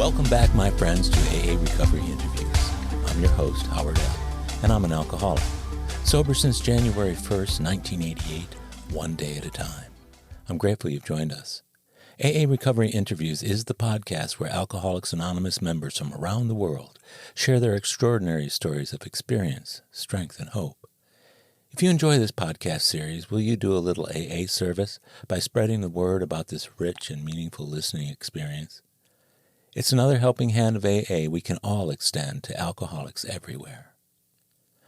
Welcome back, my friends, to AA Recovery Interviews. I'm your host, Howard L., and I'm an alcoholic. Sober since January 1st, 1988, one day at a time. I'm grateful you've joined us. AA Recovery Interviews is the podcast where Alcoholics Anonymous members from around the world share their extraordinary stories of experience, strength, and hope. If you enjoy this podcast series, will you do a little AA service by spreading the word about this rich and meaningful listening experience? It's another helping hand of AA we can all extend to alcoholics everywhere.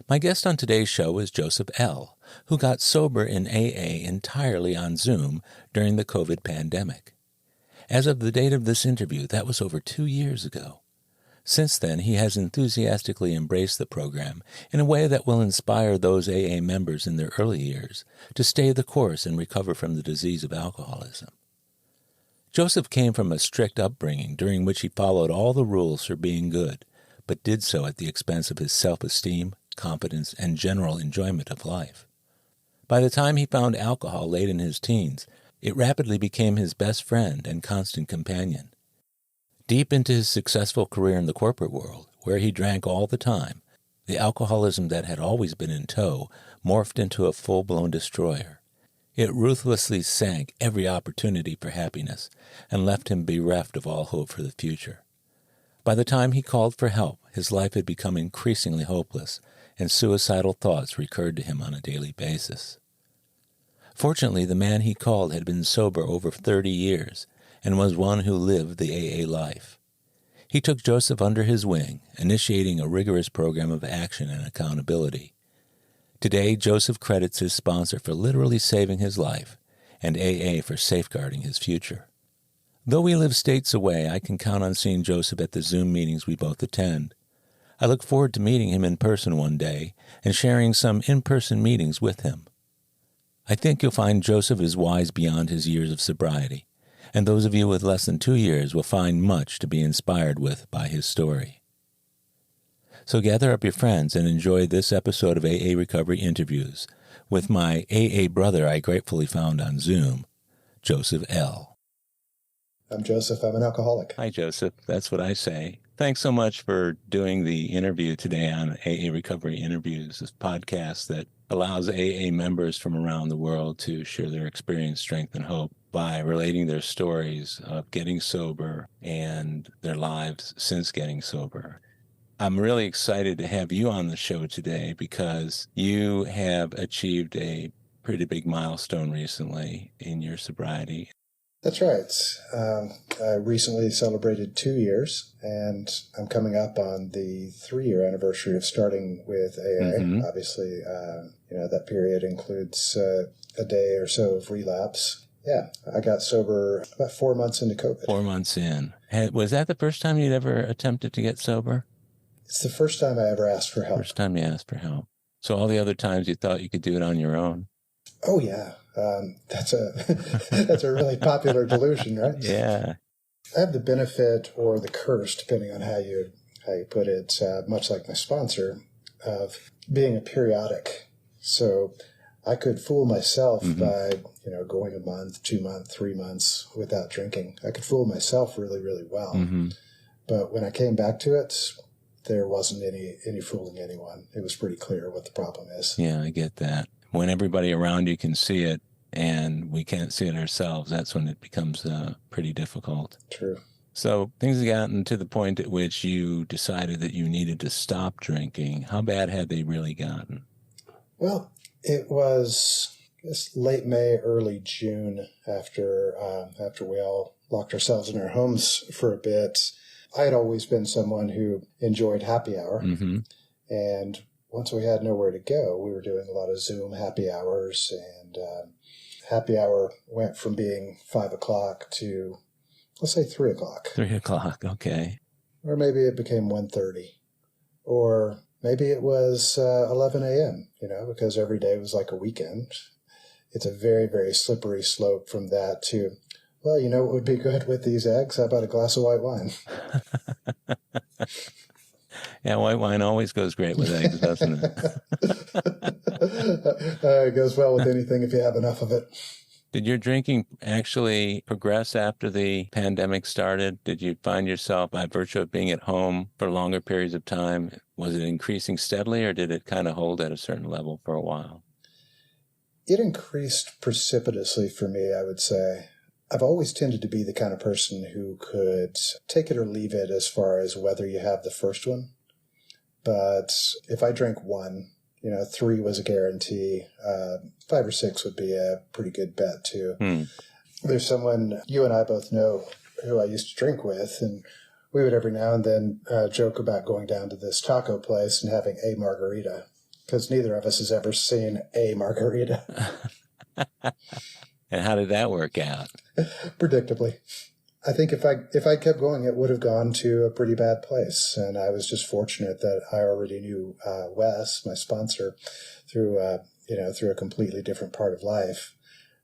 My guest on today's show is Joseph L., who got sober in AA entirely on Zoom during the COVID pandemic. As of the date of this interview, that was over 2 years ago. Since then, he has enthusiastically embraced the program in a way that will inspire those AA members in their early years to stay the course and recover from the disease of alcoholism. Joseph came from a strict upbringing during which he followed all the rules for being good, but did so at the expense of his self-esteem, confidence, and general enjoyment of life. By the time he found alcohol late in his teens, it rapidly became his best friend and constant companion. Deep into his successful career in the corporate world, where he drank all the time, the alcoholism that had always been in tow morphed into a full-blown destroyer. It ruthlessly sank every opportunity for happiness and left him bereft of all hope for the future. By the time he called for help, his life had become increasingly hopeless, and suicidal thoughts recurred to him on a daily basis. Fortunately, the man he called had been sober over 30 years, and was one who lived the AA life. He took Joseph under his wing, initiating a rigorous program of action and accountability. Today, Joseph credits his sponsor for literally saving his life, and AA for safeguarding his future. Though we live states away, I can count on seeing Joseph at the Zoom meetings we both attend. I look forward to meeting him in person one day and sharing some in-person meetings with him. I think you'll find Joseph is wise beyond his years of sobriety, and those of you with less than 2 years will find much to be inspired with by his story. So gather up your friends and enjoy this episode of AA Recovery Interviews with my AA brother I gratefully found on Zoom, Joseph L. I'm Joseph. I'm an alcoholic. Hi, Joseph. That's what I say. Thanks so much for doing the interview today on AA Recovery Interviews, this podcast that allows AA members from around the world to share their experience, strength, and hope by relating their stories of getting sober and their lives since getting sober. I'm really excited to have you on the show today because you have achieved a pretty big milestone recently in your sobriety. That's right. I recently celebrated 2 years, and I'm coming up on the 3-year anniversary of starting with AA. Mm-hmm. Obviously, that period includes a day or so of relapse. Yeah, I got sober about 4 months into COVID. 4 months in. Was that the first time you'd ever attempted to get sober? It's the first time I ever asked for help. First time you asked for help. So all the other times you thought you could do it on your own? Oh, yeah. That's a really popular delusion, right? Yeah. I have the benefit or the curse, depending on how you put it, much like my sponsor, of being a periodic. So I could fool myself by, going a month, 2 months, 3 months without drinking. I could fool myself really, really well. Mm-hmm. But when I came back to it, there wasn't any fooling anyone. It was pretty clear what the problem is. Yeah, I get that. When everybody around you can see it and we can't see it ourselves, that's when it becomes pretty difficult. True. So things have gotten to the point at which you decided that you needed to stop drinking. How bad had they really gotten? Well, it was late May, early June, after we all locked ourselves in our homes for a bit. I had always been someone who enjoyed happy hour. Mm-hmm. And once we had nowhere to go, we were doing a lot of Zoom happy hours. And happy hour went from being 5 o'clock to, let's say, 3 o'clock. 3 o'clock, okay. Or maybe it became 1:30. Or maybe it was 11 a.m., because every day was like a weekend. It's a very, very slippery slope from that to, well, what would be good with these eggs? How about a glass of white wine? Yeah, white wine always goes great with eggs, doesn't it? It goes well with anything if you have enough of it. Did your drinking actually progress after the pandemic started? Did you find yourself, by virtue of being at home for longer periods of time, was it increasing steadily or did it kind of hold at a certain level for a while? It increased precipitously for me, I would say. I've always tended to be the kind of person who could take it or leave it as far as whether you have the first one. But if I drank one, 3 was a guarantee. 5 or 6 would be a pretty good bet, too. There's someone you and I both know who I used to drink with, and we would every now and then joke about going down to this taco place and having a margarita, because neither of us has ever seen a margarita. And how did that work out? Predictably. I think if I kept going, it would have gone to a pretty bad place. And I was just fortunate that I already knew Wes, my sponsor, through a completely different part of life.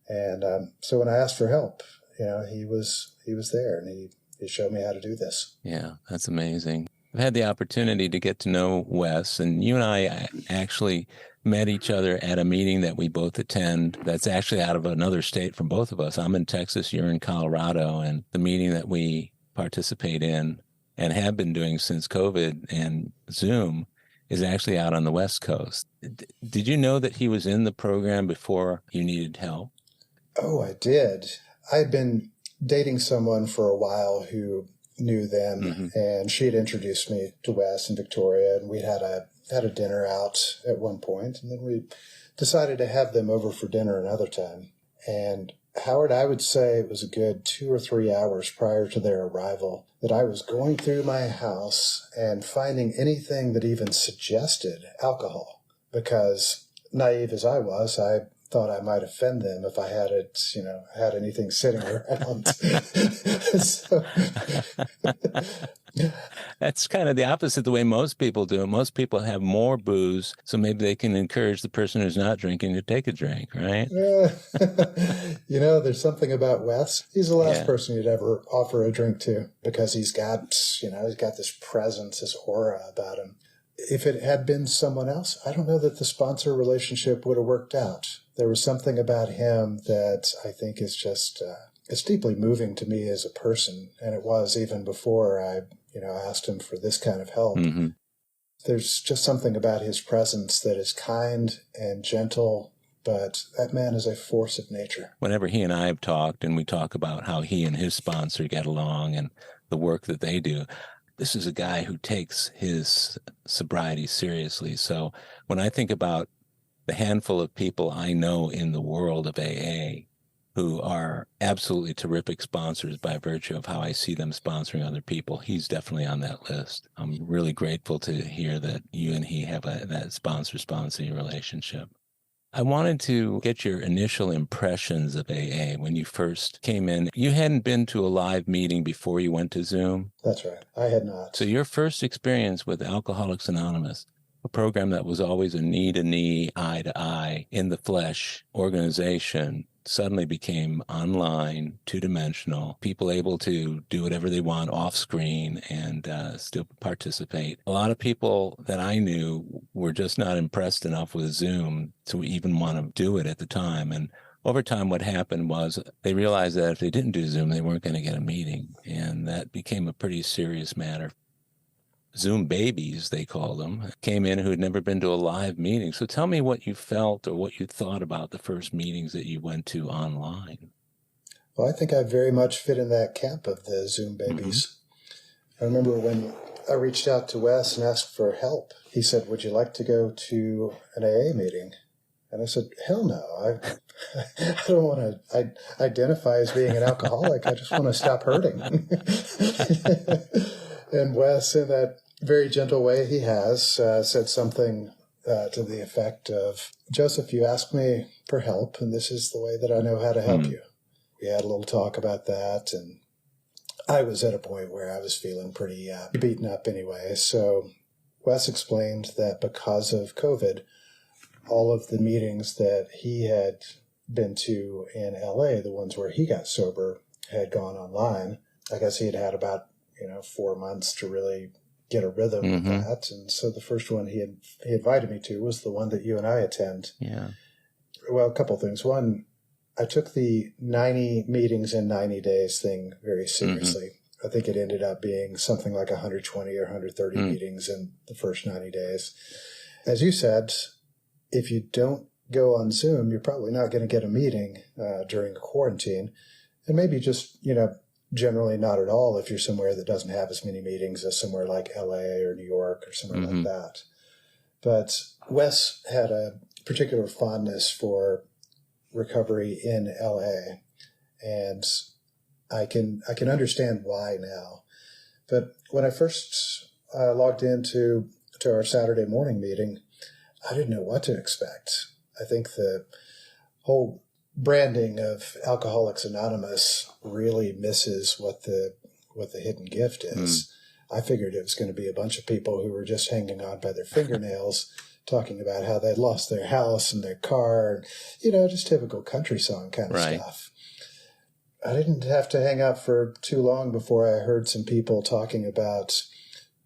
And so when I asked for help, he was there, and he showed me how to do this. Yeah, that's amazing. I've had the opportunity to get to know Wes, and you and I actually met each other at a meeting that we both attend that's actually out of another state from both of us. I'm in Texas, you're in Colorado, and the meeting that we participate in and have been doing since COVID and Zoom is actually out on the West Coast. Did you know that he was in the program before you needed help? Oh, I did. I had been dating someone for a while who knew them, and she had introduced me to Wes and Victoria, and we had a dinner out at one point, and then we decided to have them over for dinner another time. And Howard, I would say it was a good 2 or 3 hours prior to their arrival that I was going through my house and finding anything that even suggested alcohol, because naive as I was, I thought I might offend them if I had anything sitting around. So, that's kind of the opposite the way most people do it. Most people have more booze, so maybe they can encourage the person who's not drinking to take a drink, right? There's something about Wes. He's the last person you'd ever offer a drink to, because he's got this presence, this aura about him. If it had been someone else, I don't know that the sponsor relationship would have worked out. There was something about him that I think is just, it's deeply moving to me as a person. And it was even before I asked him for this kind of help. There's just something about his presence that is kind and gentle, but that man is a force of nature. Whenever he and I have talked, and we talk about how he and his sponsor get along and the work that they do, this is a guy who takes his sobriety seriously. So when I think about the handful of people I know in the world of AA who are absolutely terrific sponsors by virtue of how I see them sponsoring other people, he's definitely on that list. I'm really grateful to hear that you and he have that sponsor-sponsee relationship. I wanted to get your initial impressions of AA when you first came in. You hadn't been to a live meeting before you went to Zoom? That's right. I had not. So your first experience with Alcoholics Anonymous, a program that was always a knee-to-knee, eye-to-eye, in the flesh organization, suddenly became online, two-dimensional, people able to do whatever they want off-screen and still participate. A lot of people that I knew were just not impressed enough with Zoom to even want to do it at the time. And over time, what happened was they realized that if they didn't do Zoom, they weren't going to get a meeting. And that became a pretty serious matter. Zoom babies, they call them, came in who had never been to a live meeting. So tell me what you felt or what you thought about the first meetings that you went to online. Well, I think I very much fit in that camp of the Zoom babies. I remember when I reached out to Wes and asked for help, he said, "Would you like to go to an AA meeting?" And I said, "Hell no. I don't want to identify as being an alcoholic. I just want to stop hurting." And Wes, in that very gentle way he has, said something to the effect of, "Joseph, you asked me for help, and this is the way that I know how to help you." We had a little talk about that, and I was at a point where I was feeling pretty beaten up anyway. So Wes explained that because of COVID, all of the meetings that he had been to in LA, the ones where he got sober, had gone online. I guess he had had about 4 months to really get a rhythm with that. And so the first one he invited me to was the one that you and I attend. Yeah. Well, a couple of things. One, I took the 90 meetings in 90 days thing very seriously. I think it ended up being something like 120 or 130 meetings in the first 90 days. As you said, if you don't go on Zoom, you're probably not going to get a meeting during a quarantine. And maybe just, generally not at all if you're somewhere that doesn't have as many meetings as somewhere like LA or New York or somewhere like that. But Wes had a particular fondness for recovery in LA, and I can understand why now. But when I first logged into our Saturday morning meeting, I didn't know what to expect. I think the whole branding of Alcoholics Anonymous really misses what the hidden gift is. I figured it was going to be a bunch of people who were just hanging on by their fingernails, talking about how they'd lost their house and their car, and, just typical country song kind of stuff. I didn't have to hang out for too long before I heard some people talking about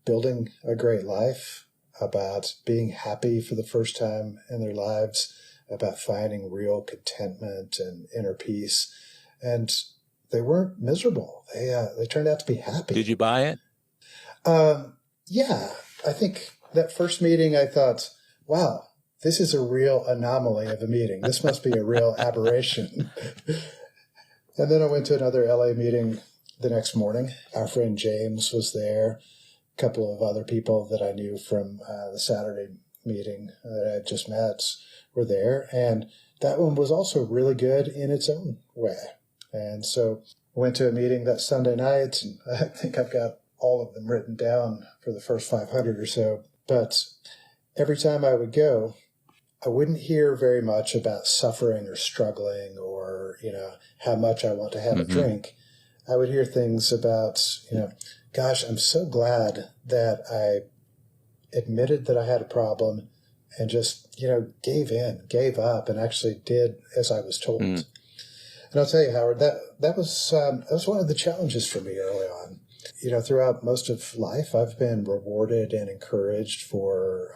building a great life, about being happy for the first time in their lives, about finding real contentment and inner peace. And they weren't miserable. They turned out to be happy. Did you buy it? Yeah. I think that first meeting I thought, wow, this is a real anomaly of a meeting. This must be a real aberration. And then I went to another LA meeting the next morning. Our friend James was there. A couple of other people that I knew from the Saturday meeting that I had just met were there. And that one was also really good in its own way. And so I went to a meeting that Sunday night, and I think I've got all of them written down for the first 500 or so. But every time I would go, I wouldn't hear very much about suffering or struggling or, how much I want to have a drink. I would hear things about, gosh, I'm so glad that I admitted that I had a problem and just, gave up and actually did as I was told. And I'll tell you, Howard, that was one of the challenges for me early on. Throughout most of life, I've been rewarded and encouraged for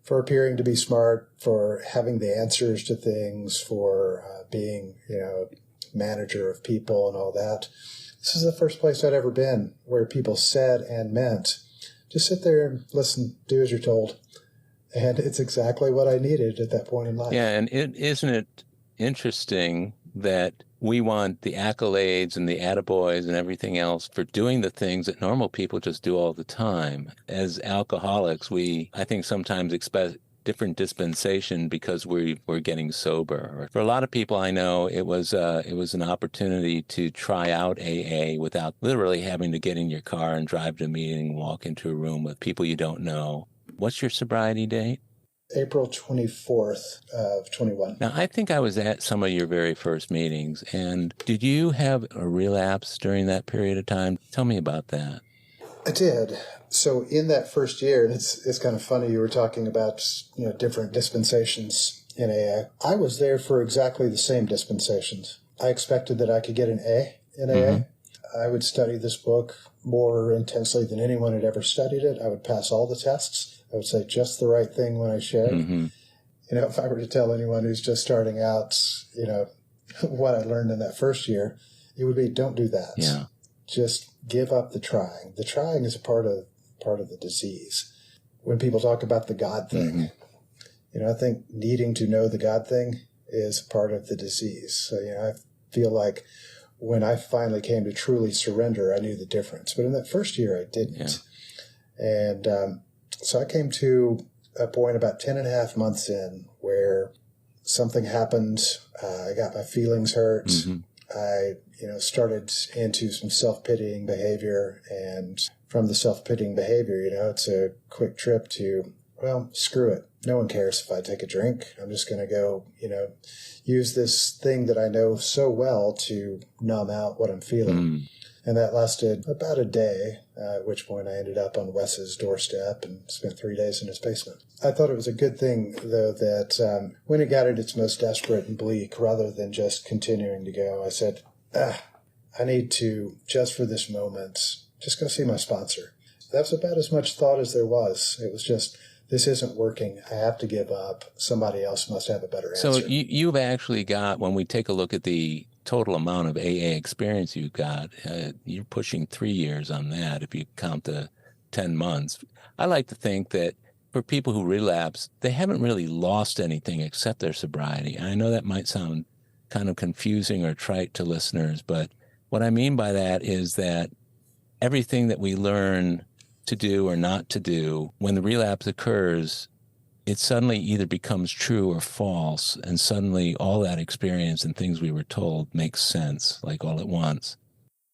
appearing to be smart, for having the answers to things, for being, manager of people and all that. This is the first place I'd ever been where people said and meant, just sit there and listen, do as you're told. And it's exactly what I needed at that point in life. Yeah, and isn't it interesting that we want the accolades and the attaboys and everything else for doing the things that normal people just do all the time. As alcoholics, I think sometimes expect different dispensation because we're getting sober. For a lot of people I know, it was an opportunity to try out AA without literally having to get in your car and drive to a meeting and walk into a room with people you don't know. What's your sobriety date? April 24th of 21. Now, I think I was at some of your very first meetings, and did you have a relapse during that period of time? Tell me about that. I did. So in that first year, and it's kind of funny, you were talking about, different dispensations in AA. I was there for exactly the same dispensations. I expected that I could get an A in AA. I would study this book more intensely than anyone had ever studied it. I would pass all the tests. I would say just the right thing when I shared. If I were to tell anyone who's just starting out, what I learned in that first year, it would be don't do that. Yeah. Just give up the trying. The trying is a part of the disease. When people talk about the God thing, I think needing to know the God thing is part of the disease. So, I feel like when I finally came to truly surrender, I knew the difference. But in that first year, I didn't. Yeah. And so I came to a point about 10 and a half months in where something happened. I got my feelings hurt. I, started into some self-pitying behavior. And from the self-pitying behavior, it's a quick trip to, well, screw it. No one cares if I take a drink. I'm just going to go, use this thing that I know so well to numb out what I'm feeling. And that lasted about a day, at which point I ended up on Wes's doorstep and spent 3 days in his basement. I thought it was a good thing, though, that when it got at its most desperate and bleak, rather than just continuing to go, I said, I need to, just for this moment, just go see my sponsor. That was about as much thought as there was. It was just this isn't working. I have to give up. Somebody else must have a better answer. So you've actually got, when we take a look at the total amount of AA experience you've got, you're pushing 3 years on that if you count the 10 months. I like to think that for people who relapse, they haven't really lost anything except their sobriety. And I know that might sound kind of confusing or trite to listeners, but what I mean by that is that everything that we learn to do or not to do, when the relapse occurs, it suddenly either becomes true or false, and suddenly all that experience and things we were told makes sense, like all at once.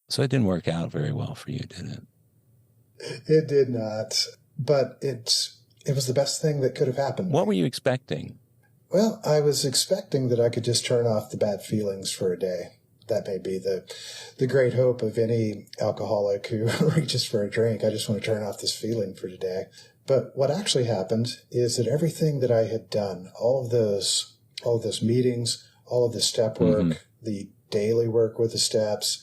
So it didn't work out very well for you, did it? It did not, but it was the best thing that could have happened. What were you expecting? Well, I was expecting that I could just turn off the bad feelings for a day. That may be the great hope of any alcoholic who reaches for a drink. I just want to turn off this feeling for today. But what actually happened is that everything that I had done, all of those meetings, all of the step work, the daily work with the steps,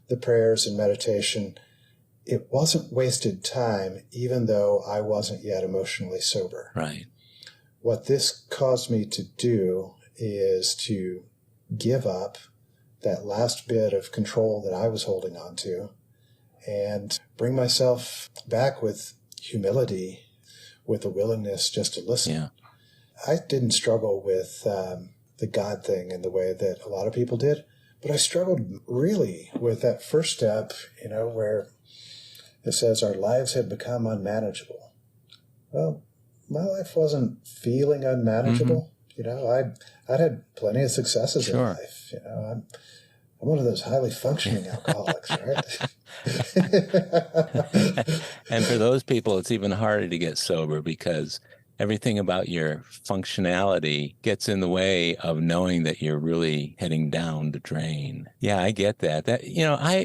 the prayers and meditation, it wasn't wasted time, even though I wasn't yet emotionally sober. Right. What this caused me to do is to give up that last bit of control that I was holding on to and bring myself back with humility, with a willingness just to listen. Yeah. I didn't struggle with the God thing in the way that a lot of people did, but I struggled really with that first step, where it says our lives had become unmanageable. Well, my life wasn't feeling unmanageable. I'd had plenty of successes in life. I'm one of those highly functioning alcoholics, right? And for those people, it's even harder to get sober because everything about your functionality gets in the way of knowing that you're really heading down the drain. Yeah, I get that.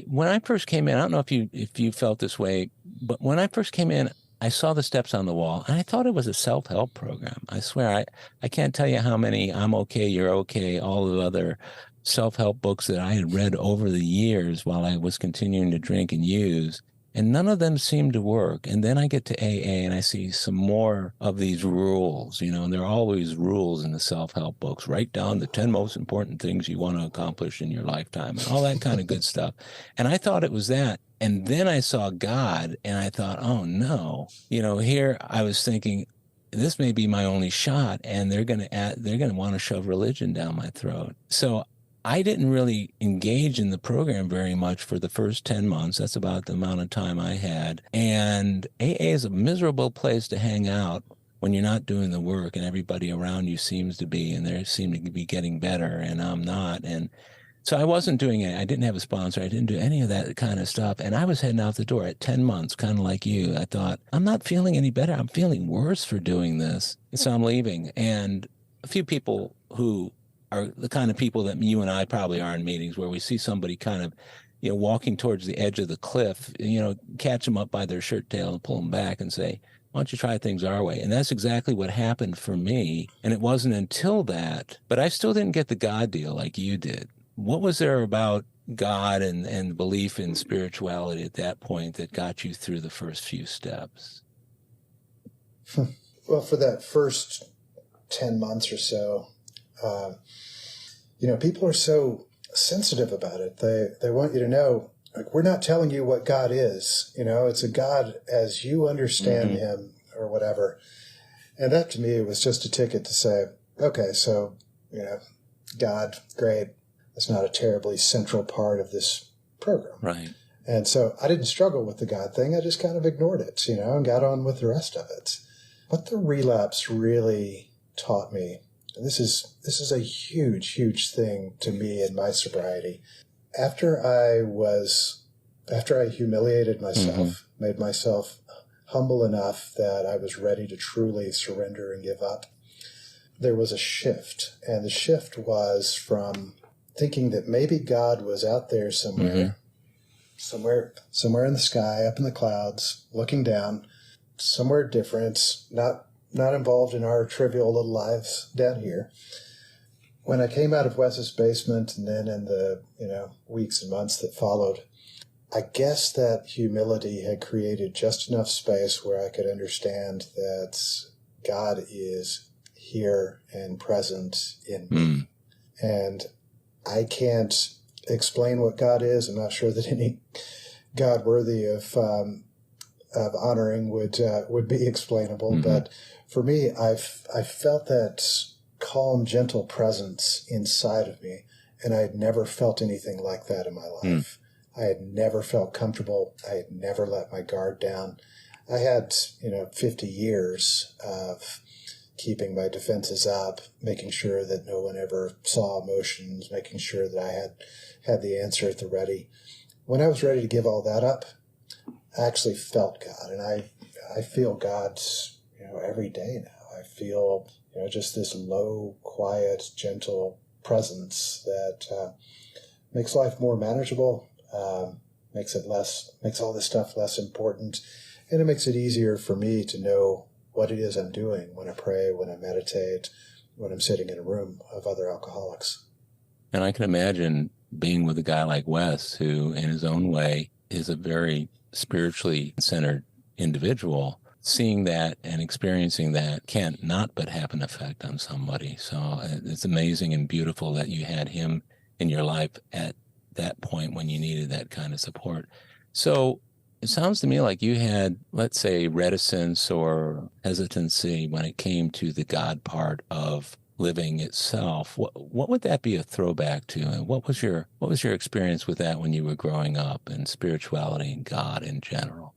When I first came in, I don't know if you felt this way, but when I first came in, I saw the steps on the wall, and I thought it was a self-help program. I swear, I can't tell you how many I'm okay, you're okay, all the other self-help books that I had read over the years while I was continuing to drink and use, and none of them seemed to work. And then I get to AA and I see some more of these rules, and there are always rules in the self-help books. Write down the 10 most important things you want to accomplish in your lifetime and all that kind of good stuff. And I thought it was that. And then I saw God and I thought, oh no, here I was thinking, this may be my only shot, and they're going to want to shove religion down my throat. So I didn't really engage in the program very much for the first 10 months. That's about the amount of time I had. And AA is a miserable place to hang out when you're not doing the work and everybody around you seems to be, and they seem to be getting better and I'm not. And so I wasn't doing it. I didn't have a sponsor. I didn't do any of that kind of stuff. And I was heading out the door at 10 months, kind of like you. I thought, I'm not feeling any better. I'm feeling worse for doing this. So I'm leaving. And a few people who are the kind of people that you and I probably are in meetings where we see somebody kind of, walking towards the edge of the cliff, catch them up by their shirt tail and pull them back and say, why don't you try things our way? And that's exactly what happened for me. And it wasn't until that, but I still didn't get the God deal like you did. What was there about God and belief in spirituality at that point that got you through the first few steps? Well, for that first 10 months or so, people are so sensitive about it. They want you to know, like, we're not telling you what God is. It's a God as you understand him or whatever. And that to me was just a ticket to say, okay, so, God, great. It's not a terribly central part of this program. Right. And so I didn't struggle with the God thing. I just kind of ignored it, and got on with the rest of it. What the relapse really taught me, and this is a huge, huge thing to me in my sobriety. After I humiliated myself, made myself humble enough that I was ready to truly surrender and give up, there was a shift. And the shift was from thinking that maybe God was out there somewhere, somewhere in the sky, up in the clouds, looking down, somewhere different, not involved in our trivial little lives down here. When I came out of Wes's basement and then in the, weeks and months that followed, I guess that humility had created just enough space where I could understand that God is here and present in me. Mm. And I can't explain what God is. I'm not sure that any God worthy of honoring would be explainable. Mm-hmm. But for me, I felt that calm, gentle presence inside of me, and I had never felt anything like that in my life. I had never felt comfortable. I had never let my guard down. I had, 50 years of keeping my defenses up, making sure that no one ever saw emotions, making sure that I had the answer at the ready. When I was ready to give all that up, I actually felt God, and I feel God's, every day now. I feel, just this low, quiet, gentle presence that makes life more manageable, makes all this stuff less important, and it makes it easier for me to know what it is I'm doing when I pray, when I meditate, when I'm sitting in a room of other alcoholics. And I can imagine being with a guy like Wes, who in his own way is a very spiritually centered individual. Seeing that and experiencing that can't not but have an effect on somebody. So it's amazing and beautiful that you had him in your life at that point when you needed that kind of support. So it sounds to me like you had, let's say, reticence or hesitancy when it came to the God part of living itself. What would that be a throwback to? And what was your experience with that when you were growing up, and spirituality and God in general?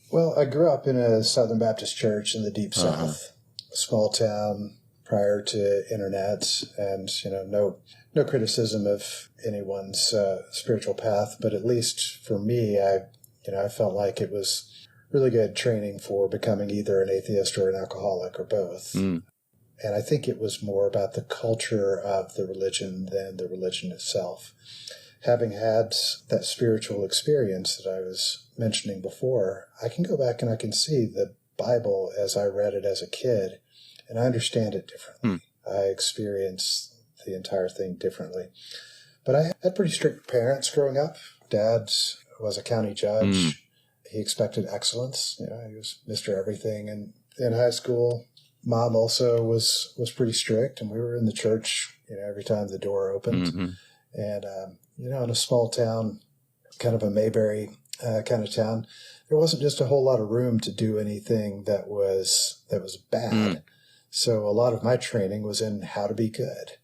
Well, I grew up in a Southern Baptist church in the Deep South, a small town prior to internet, and no criticism of anyone's spiritual path, but at least for me, I felt like it was really good training for becoming either an atheist or an alcoholic or both. Mm. And I think it was more about the culture of the religion than the religion itself. Having had that spiritual experience that I was mentioning before, I can go back and I can see the Bible as I read it as a kid, and I understand it differently. I experience the entire thing differently. But I had pretty strict parents growing up. Dad was a county judge. He expected excellence. He was Mr. Everything in high school. Mom also was pretty strict, and we were in the church, every time the door opened. Mm-hmm. And, in a small town, kind of a Mayberry kind of town, there wasn't just a whole lot of room to do anything that was bad. So a lot of my training was in how to be good.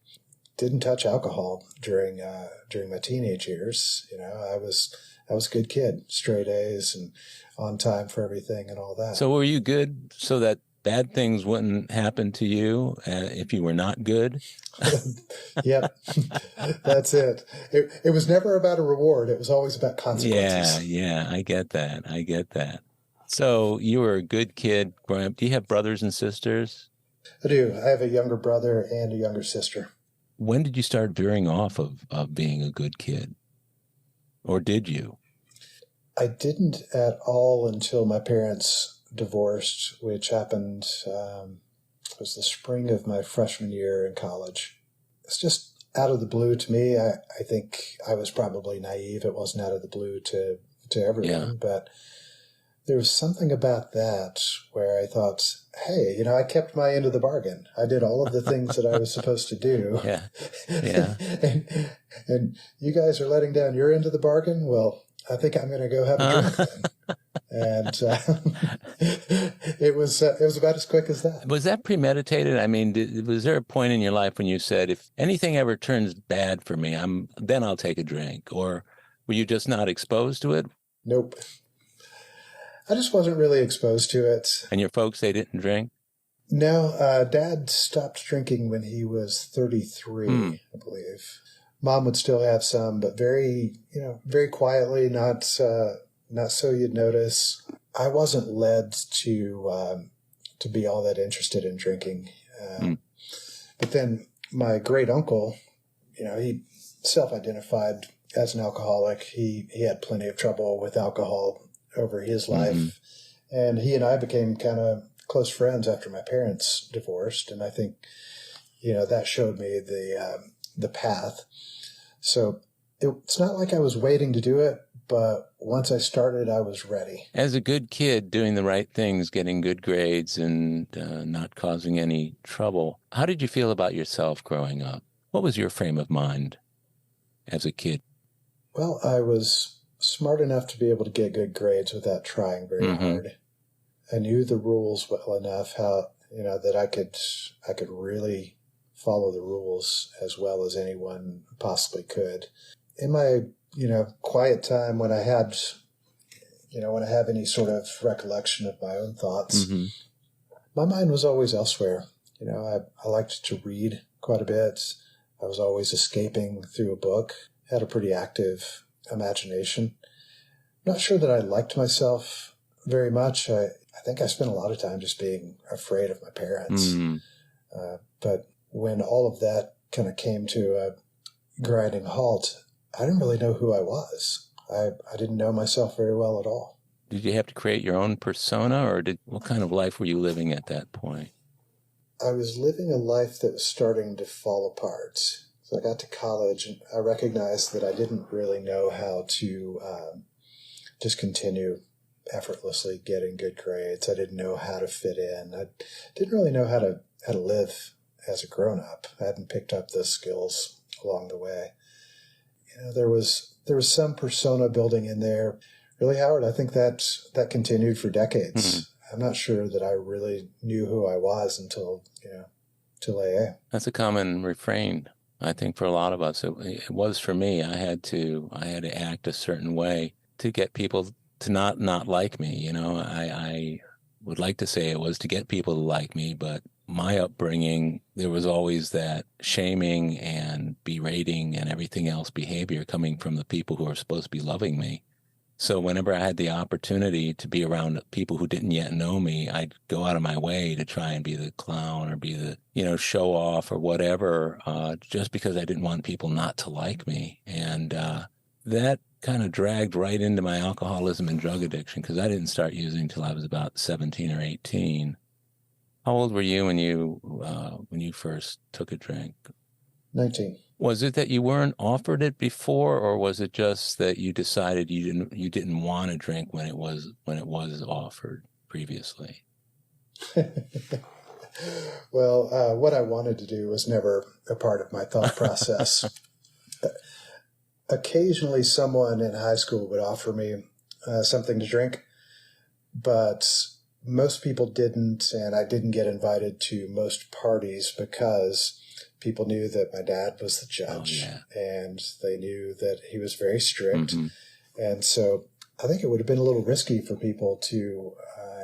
Didn't touch alcohol during my teenage years. I was a good kid, straight A's and on time for everything and all that. So were you good so that bad things wouldn't happen to you if you were not good? Yep, that's it. It was never about a reward. It was always about consequences. Yeah, I get that. So you were a good kid growing up. Do you have brothers and sisters? I do. I have a younger brother and a younger sister. When did you start veering off of being a good kid? Or did you? I didn't at all until my parents divorced, which happened, was the spring of my freshman year in college. It's just out of the blue to me. I think I was probably naive. It wasn't out of the blue to everyone, but there was something about that where I thought, hey, I kept my end of the bargain. I did all of the things that I was supposed to do. Yeah. and you guys are letting down your end of the bargain? Well, I think I'm going to go have a drink then. And it was about as quick as that. Was that premeditated? I mean, was there a point in your life when you said, if anything ever turns bad for me, then I'll take a drink? Or were you just not exposed to it? Nope. I just wasn't really exposed to it. And your folks, they didn't drink? No, Dad stopped drinking when he was 33, I believe. Mom would still have some, but very quietly, not so you'd notice. I wasn't led to be all that interested in drinking. But then my great uncle, he self-identified as an alcoholic. He had plenty of trouble with alcohol over his life. And he and I became kind of close friends after my parents divorced. And I think, that showed me the path. So it's not like I was waiting to do it, but once I started, I was ready. As a good kid, doing the right things, getting good grades, and not causing any trouble, how did you feel about yourself growing up? What was your frame of mind as a kid? Well, I was smart enough to be able to get good grades without trying very hard. I knew the rules well enough that I could really follow the rules as well as anyone possibly could. In my, quiet time when I have any sort of recollection of my own thoughts, my mind was always elsewhere. I liked to read quite a bit. I was always escaping through a book, had a pretty active imagination. Not sure that I liked myself very much. I think I spent a lot of time just being afraid of my parents. But when all of that kind of came to a grinding halt, I didn't really know who I was. I didn't know myself very well at all. Did you have to create your own persona, or what kind of life were you living at that point? I was living a life that was starting to fall apart. So I got to college and I recognized that I didn't really know how to just continue effortlessly getting good grades. I didn't know how to fit in. I didn't really know how to live as a grown-up. I hadn't picked up those skills along the way. There was some persona building in there. Really, Howard, I think that continued for decades. I'm not sure that I really knew who I was until AA. That's a common refrain, I think, for a lot of us. It was for me. I had to act a certain way to get people to not like me. I would like to say it was to get people to like me, but my upbringing, there was always that shaming and berating and everything else behavior coming from the people who are supposed to be loving me. So whenever I had the opportunity to be around people who didn't yet know me, I'd go out of my way to try and be the clown or be the, show off or whatever, just because I didn't want people not to like me. And that kind of dragged right into my alcoholism and drug addiction, because I didn't start using until I was about 17 or 18. How old were you when you first took a drink? 19. Was it that you weren't offered it before, or was it just that you decided you didn't want to drink when it was offered previously? Well, what I wanted to do was never a part of my thought process. Occasionally, someone in high school would offer me something to drink, but most people didn't, and I didn't get invited to most parties because people knew that my dad was the judge, and they knew that he was very strict. And so I think it would have been a little risky for people to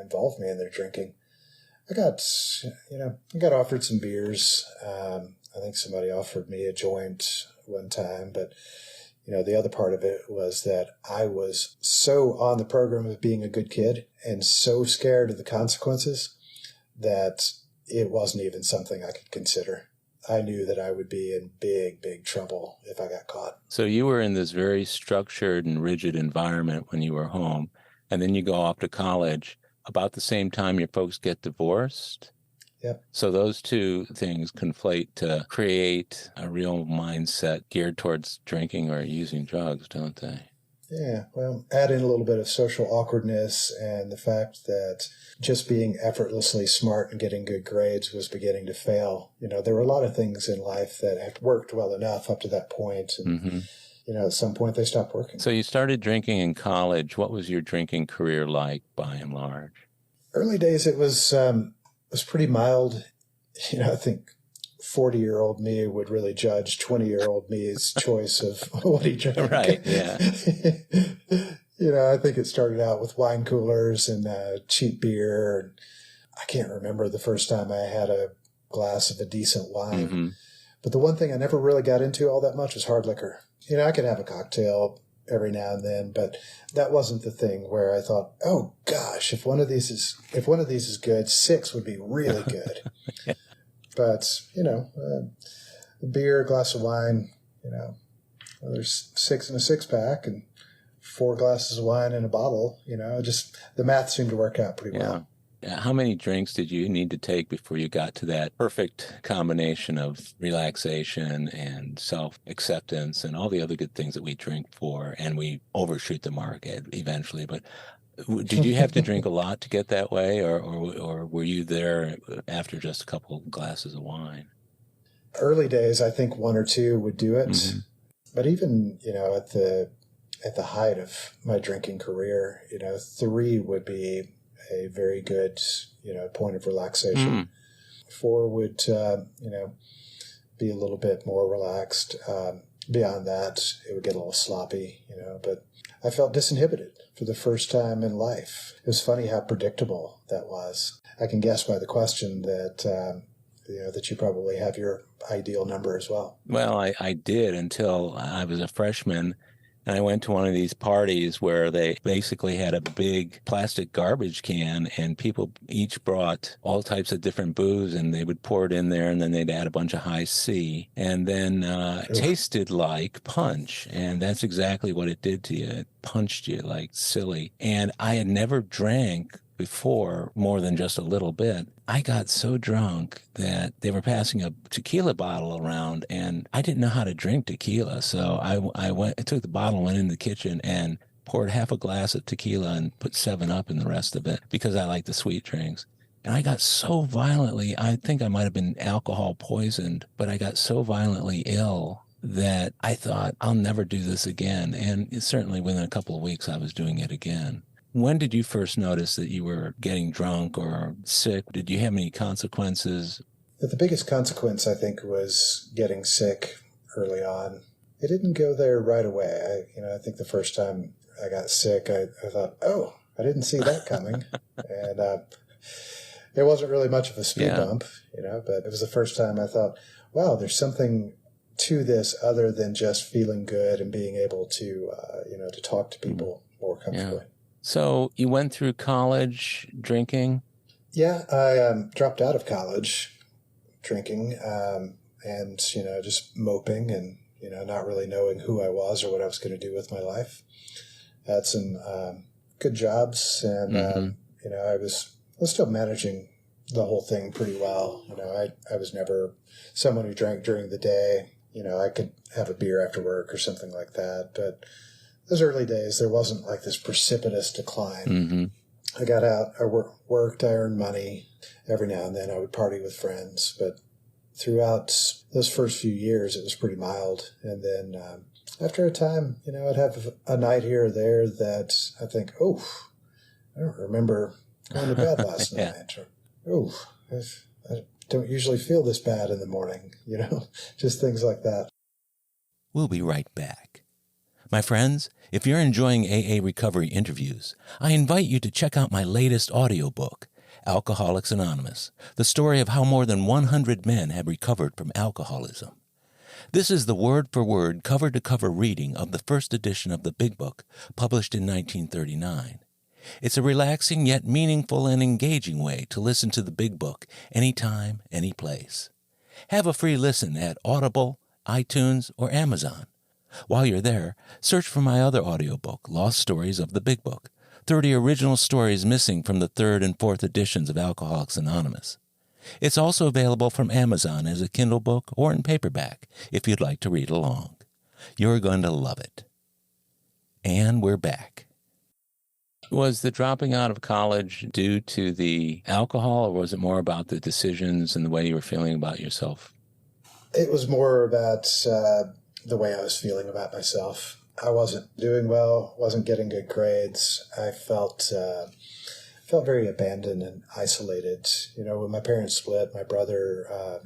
involve me in their drinking. I got offered some beers. I think somebody offered me a joint one time, but the other part of it was that I was so on the program of being a good kid and so scared of the consequences that it wasn't even something I could consider. I knew that I would be in big, big trouble if I got caught. So you were in this very structured and rigid environment when you were home, and then you go off to college. About the same time your folks get divorced. Yep. So those two things conflate to create a real mindset geared towards drinking or using drugs, don't they? Yeah, well, add in a little bit of social awkwardness and the fact that just being effortlessly smart and getting good grades was beginning to fail. There were a lot of things in life that had worked well enough up to that point. And, at some point they stopped working. So you started drinking in college. What was your drinking career like by and large? Early days, it was pretty mild. I think 40-year-old me would really judge 20-year-old me's choice of what he drank. Right, yeah. I think it started out with wine coolers and cheap beer. And I can't remember the first time I had a glass of a decent wine. But the one thing I never really got into all that much was hard liquor. I could have a cocktail every now and then, but that wasn't the thing where I thought, oh gosh, if one of these is good, 6 would be really good. Yeah. But, a beer, a glass of wine, there's 6 in a 6-pack and 4 glasses of wine in a bottle, just the math seemed to work out pretty well. How many drinks did you need to take before you got to that perfect combination of relaxation and self-acceptance and all the other good things that we drink for, and we overshoot the mark eventually? But did you have to drink a lot to get that way, or were you there after just a couple of glasses of wine? Early days, I think one or two would do it. Mm-hmm. But even, at the height of my drinking career, three would be a very good, point of relaxation. Mm. Four would, be a little bit more relaxed. Beyond that, it would get a little sloppy, but I felt disinhibited for the first time in life. It was funny how predictable that was. I can guess by the question that, that you probably have your ideal number as well. Well, I did until I was a freshman, and I went to one of these parties where they basically had a big plastic garbage can, and people each brought all types of different booze, and they would pour it in there, and then they'd add a bunch of high C, and then it tasted like punch, and that's exactly what it did to you. It punched you like silly. And I had never drank before more than just a little bit. I got so drunk that they were passing a tequila bottle around, and I didn't know how to drink tequila. So I took the bottle, went in the kitchen, and poured half a glass of tequila and put 7-Up in the rest of it because I like the sweet drinks. And I got so violently, I think I might have been alcohol poisoned, but I got so violently ill that I thought, I'll never do this again. And certainly within a couple of weeks, I was doing it again. When did you first notice that you were getting drunk or sick? Did you have any consequences? The biggest consequence, I think, was getting sick early on. It didn't go there right away. I think the first time I got sick, I thought, oh, I didn't see that coming. And it wasn't really much of a speed bump, but it was the first time I thought, wow, there's something to this other than just feeling good and being able to, to talk to people more comfortably. Yeah. So you went through college drinking? Yeah, I dropped out of college drinking and, just moping and, not really knowing who I was or what I was going to do with my life. Had some good jobs and, I was still managing the whole thing pretty well. I was never someone who drank during the day. I could have a beer after work or something like that, but those early days, there wasn't like this precipitous decline. Mm-hmm. I got out, I worked, I earned money. Every now and then I would party with friends. But throughout those first few years, it was pretty mild. And then after a time, I'd have a night here or there that I think, oh, I don't remember going to bed last night. Or, oh, I don't usually feel this bad in the morning, just things like that. We'll be right back. My friends, if you're enjoying AA Recovery interviews, I invite you to check out my latest audiobook, Alcoholics Anonymous, the story of how more than 100 men have recovered from alcoholism. This is the word-for-word, cover-to-cover reading of the first edition of the Big Book, published in 1939. It's a relaxing yet meaningful and engaging way to listen to the Big Book anytime, any place. Have a free listen at Audible, iTunes, or Amazon. While you're there, search for my other audiobook, Lost Stories of the Big Book, 30 original stories missing from the third and fourth editions of Alcoholics Anonymous. It's also available from Amazon as a Kindle book or in paperback if you'd like to read along. You're going to love it. And we're back. Was the dropping out of college due to the alcohol, or was it more about the decisions and the way you were feeling about yourself? It was more about the way I was feeling about myself. I wasn't doing well, wasn't getting good grades. I felt very abandoned and isolated. When my parents split, my brother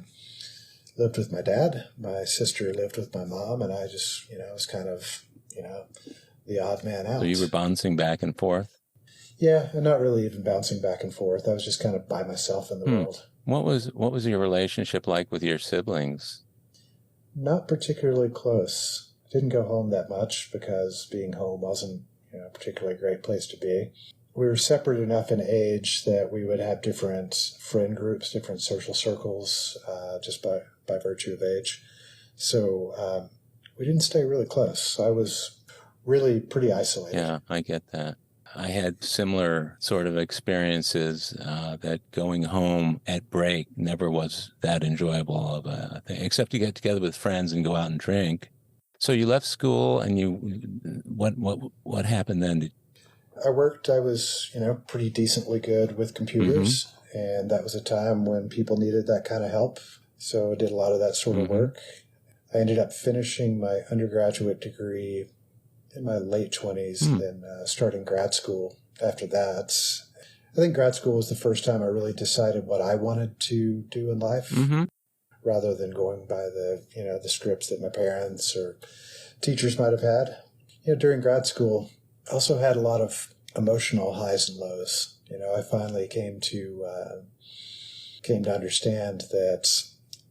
lived with my dad. My sister lived with my mom, and I just, was kind of, the odd man out. So you were bouncing back and forth? Yeah, and not really even bouncing back and forth. I was just kind of by myself in the world. What was your relationship like with your siblings? Not particularly close. Didn't go home that much because being home wasn't, a particularly great place to be. We were separate enough in age that we would have different friend groups, different social circles, just by virtue of age. So we didn't stay really close. I was really pretty isolated. Yeah, I get that. I had similar sort of experiences that going home at break never was that enjoyable of a thing, except to get together with friends and go out and drink. So you left school, and what happened then? I worked. I was, pretty decently good with computers, and that was a time when people needed that kind of help. So I did a lot of that sort of work. I ended up finishing my undergraduate degree in my late 20s, and then starting grad school after that. I think grad school was the first time I really decided what I wanted to do in life, rather than going by the scripts that my parents or teachers might have had. During grad school, I also had a lot of emotional highs and lows. I finally came to understand that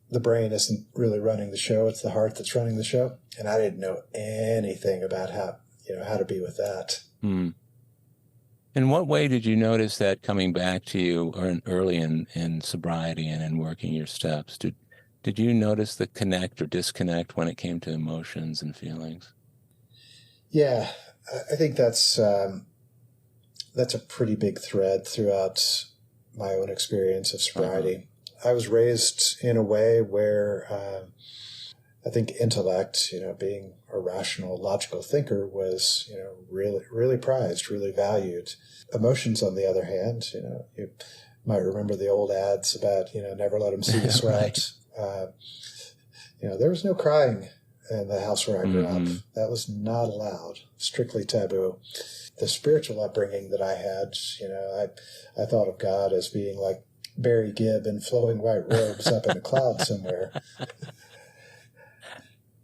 the brain isn't really running the show; it's the heart that's running the show. And I didn't know anything about how to be with that. In what way did you notice that coming back to you, or early in sobriety and in working your steps? Did you notice the connect or disconnect when it came to emotions and feelings? Yeah, I think that's a pretty big thread throughout my own experience of sobriety. I was raised in a way where I think intellect, being a rational, logical thinker was, really, really prized, really valued. Emotions, on the other hand, you might remember the old ads about, never let them see you sweat. There was no crying in the house where I grew up. That was not allowed, strictly taboo. The spiritual upbringing that I had, I thought of God as being like Barry Gibb in flowing white robes up in the clouds somewhere.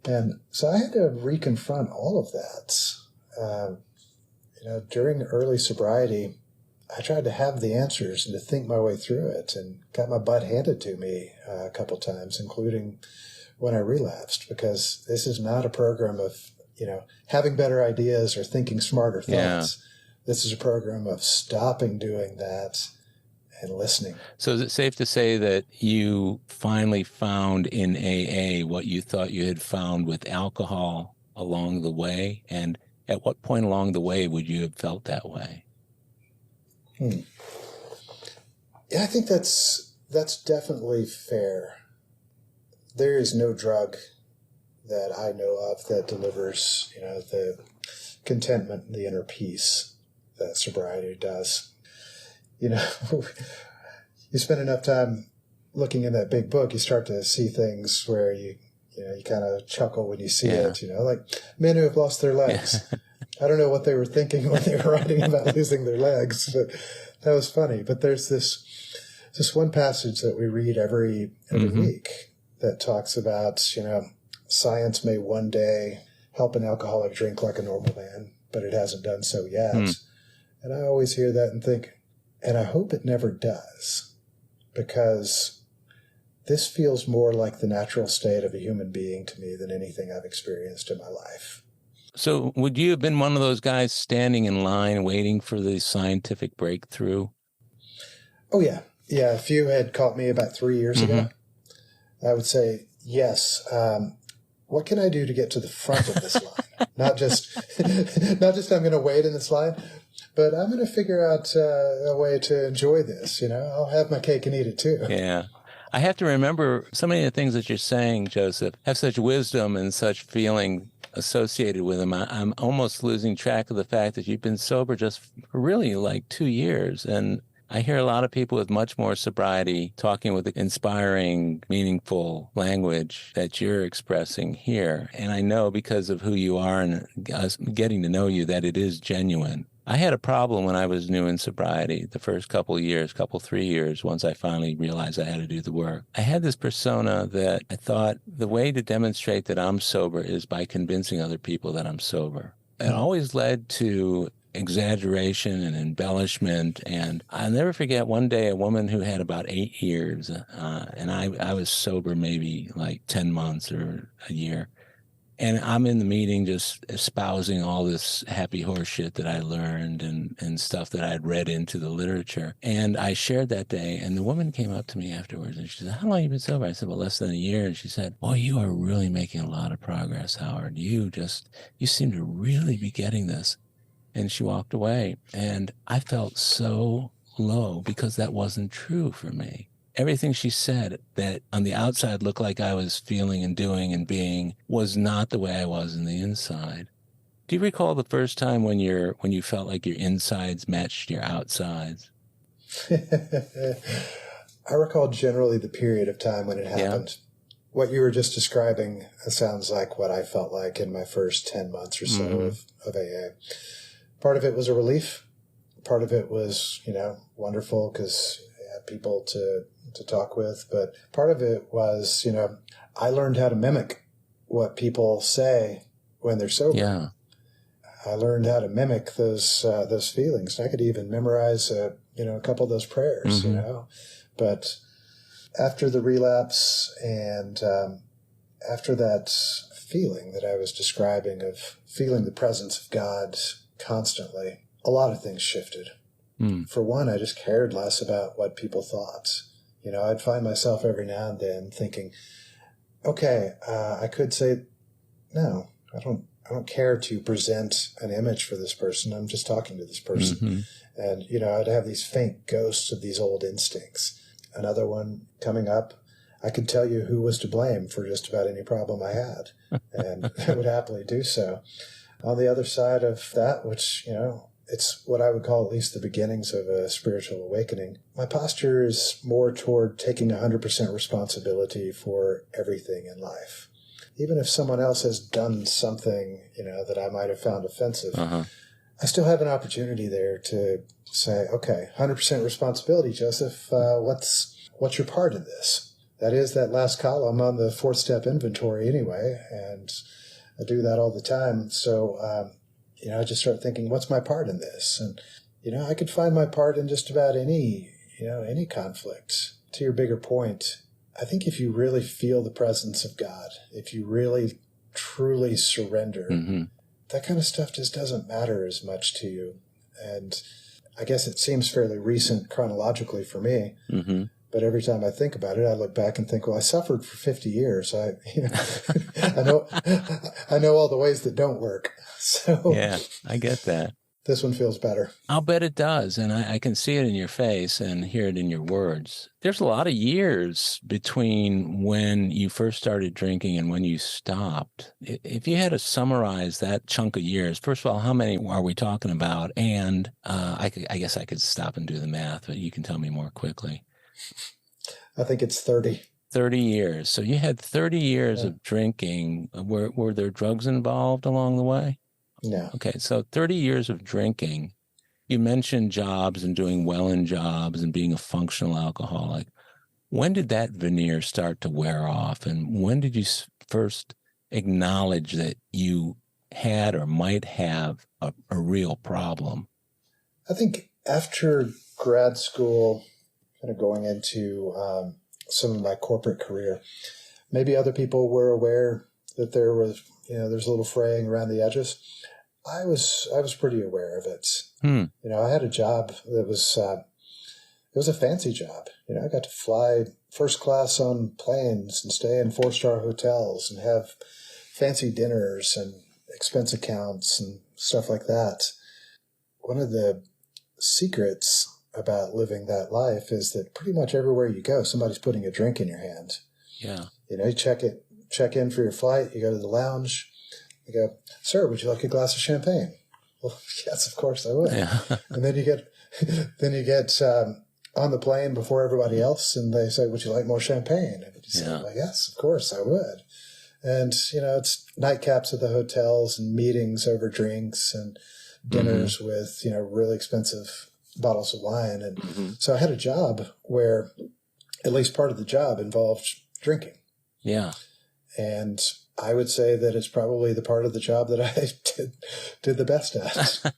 And so I had to reconfront all of that. During early sobriety, I tried to have the answers and to think my way through it, and got my butt handed to me a couple times, including when I relapsed, because this is not a program of, having better ideas or thinking smarter thoughts. Yeah. This is a program of stopping doing that and listening. So is it safe to say that you finally found in AA what you thought you had found with alcohol along the way? And at what point along the way would you have felt that way? Yeah, I think that's definitely fair. There is no drug that I know of that delivers, the contentment and the inner peace that sobriety does. You spend enough time looking in that big book, you start to see things where you kind of chuckle when you see it, like men who have lost their legs. Yeah. I don't know what they were thinking when they were writing about losing their legs, but that was funny. But there's this one passage that we read every week that talks about, science may one day help an alcoholic drink like a normal man, but it hasn't done so yet. And I always hear that and think, and I hope it never does, because this feels more like the natural state of a human being to me than anything I've experienced in my life. So would you have been one of those guys standing in line waiting for the scientific breakthrough? Oh, yeah. Yeah, if you had caught me about 3 years ago, I would say, yes, what can I do to get to the front of this line? Not just I'm going to wait in this line, but I'm going to figure out a way to enjoy this. I'll have my cake and eat it too. Yeah. I have to remember so many of the things that you're saying, Joseph, have such wisdom and such feeling associated with them. I'm almost losing track of the fact that you've been sober just for really like 2 years. And I hear a lot of people with much more sobriety talking with the inspiring, meaningful language that you're expressing here. And I know because of who you are and us getting to know you that it is genuine. I had a problem when I was new in sobriety, the first couple of years, 3 years, once I finally realized I had to do the work. I had this persona that I thought the way to demonstrate that I'm sober is by convincing other people that I'm sober. It always led to exaggeration and embellishment. And I'll never forget one day a woman who had about 8 years, and I was sober maybe like 10 months or a year. And I'm in the meeting just espousing all this happy horse shit that I learned and stuff that I had read into the literature. And I shared that day, and the woman came up to me afterwards, and she said, "How long have you been sober?" I said, "Well, less than a year." And she said, "Boy, you are really making a lot of progress, Howard. You seem to really be getting this." And she walked away. And I felt so low because that wasn't true for me. Everything she said that on the outside looked like I was feeling and doing and being was not the way I was in the inside. Do you recall the first time when you felt like your insides matched your outsides? I recall generally the period of time when it happened. Yeah. What you were just describing sounds like what I felt like in my first 10 months or so of AA. Part of it was a relief. Part of it was, wonderful because I had people to talk with. But part of it was, I learned how to mimic what people say when they're sober. Yeah. I learned how to mimic those feelings. I could even memorize, a couple of those prayers, But after the relapse and after that feeling that I was describing of feeling the presence of God constantly, a lot of things shifted. For one, I just cared less about what people thought. I'd find myself every now and then thinking, okay, I could say, no, I don't care to present an image for this person. I'm just talking to this person. And, I'd have these faint ghosts of these old instincts. Another one coming up, I could tell you who was to blame for just about any problem I had. And I would happily do so. On the other side of that, which, it's what I would call at least the beginnings of a spiritual awakening, my posture is more toward taking 100% responsibility for everything in life. Even if someone else has done something, that I might have found offensive, I still have an opportunity there to say, okay, 100% responsibility, Joseph. What's your part in this? That is that last column on the 4th step inventory anyway, and I do that all the time. So, I just start thinking, what's my part in this? And, I could find my part in just about any conflict. To your bigger point, I think if you really feel the presence of God, if you really, truly surrender, that kind of stuff just doesn't matter as much to you. And I guess it seems fairly recent chronologically for me. But every time I think about it, I look back and think, well, I suffered for 50 years. I know all the ways that don't work. So yeah, I get that. This one feels better. I'll bet it does. And I can see it in your face and hear it in your words. There's a lot of years between when you first started drinking and when you stopped. If you had to summarize that chunk of years, first of all, how many are we talking about? And I guess I could stop and do the math, but you can tell me more quickly. I think it's 30. 30 years. So you had 30 years of drinking. Were there drugs involved along the way? No. Okay, so 30 years of drinking. You mentioned jobs and doing well in jobs and being a functional alcoholic. When did that veneer start to wear off? And when did you first acknowledge that you had or might have a real problem? I think after grad school, kind of going into some of my corporate career, maybe other people were aware that there was, there's a little fraying around the edges. I was pretty aware of it. I had a job that was, it was a fancy job. I got to fly first class on planes and stay in 4-star hotels and have fancy dinners and expense accounts and stuff like that. One of the secrets about living that life is that pretty much everywhere you go, somebody's putting a drink in your hand. Yeah. You check in for your flight, you go to the lounge, you go, sir, would you like a glass of champagne? Well, yes, of course I would. Yeah. And then you get on the plane before everybody else, and they say, would you like more champagne? And you say, well, yes, of course I would. And, it's nightcaps at the hotels and meetings over drinks and dinners with, really expensive bottles of wine. And so I had a job where at least part of the job involved drinking. Yeah. And I would say that it's probably the part of the job that I did the best at.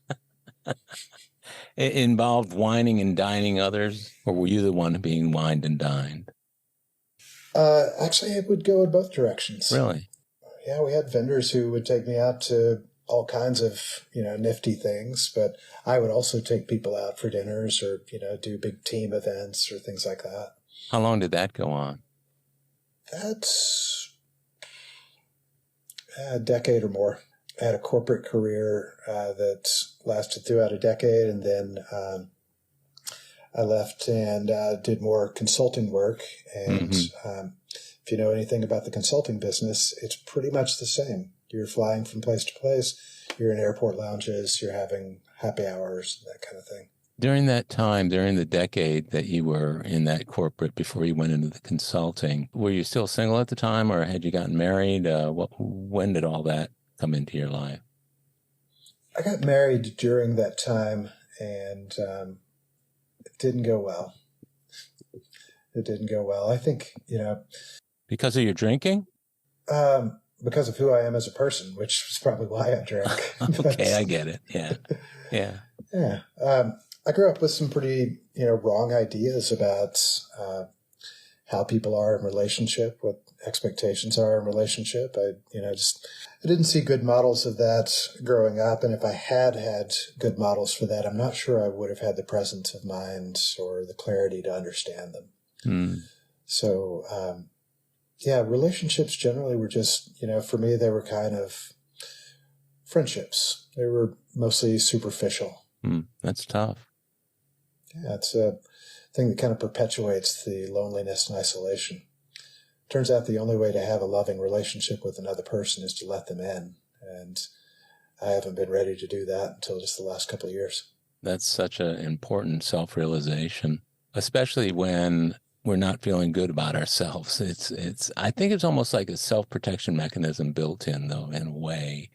It involved wining and dining others, or were you the one being wined and dined? Actually, it would go in both directions. Really? Yeah, we had vendors who would take me out to all kinds of, nifty things, but I would also take people out for dinners or, do big team events or things like that. How long did that go on? That's a decade or more. I had a corporate career that lasted throughout a decade, and then I left and did more consulting work. And if you know anything about the consulting business, it's pretty much the same. You're flying from place to place. You're in airport lounges. You're having happy hours, that kind of thing. During that time, during the decade that you were in that corporate before you went into the consulting, were you still single at the time, or had you gotten married? When did all that come into your life? I got married during that time, and it didn't go well. It didn't go well. I think, because of your drinking? Because of who I am as a person, which is probably why I drank. Okay, I get it. Yeah. Yeah. Yeah. I grew up with some pretty, wrong ideas about how people are in relationship, what expectations are in relationship. I didn't see good models of that growing up. And if I had had good models for that, I'm not sure I would have had the presence of mind or the clarity to understand them. So, relationships generally were just, for me, they were kind of friendships. They were mostly superficial. That's tough. Yeah, it's a thing that kind of perpetuates the loneliness and isolation. Turns out the only way to have a loving relationship with another person is to let them in. And I haven't been ready to do that until just the last couple of years. That's such an important self-realization, especially when we're not feeling good about ourselves. I think it's almost like a self-protection mechanism built in, though, in a way.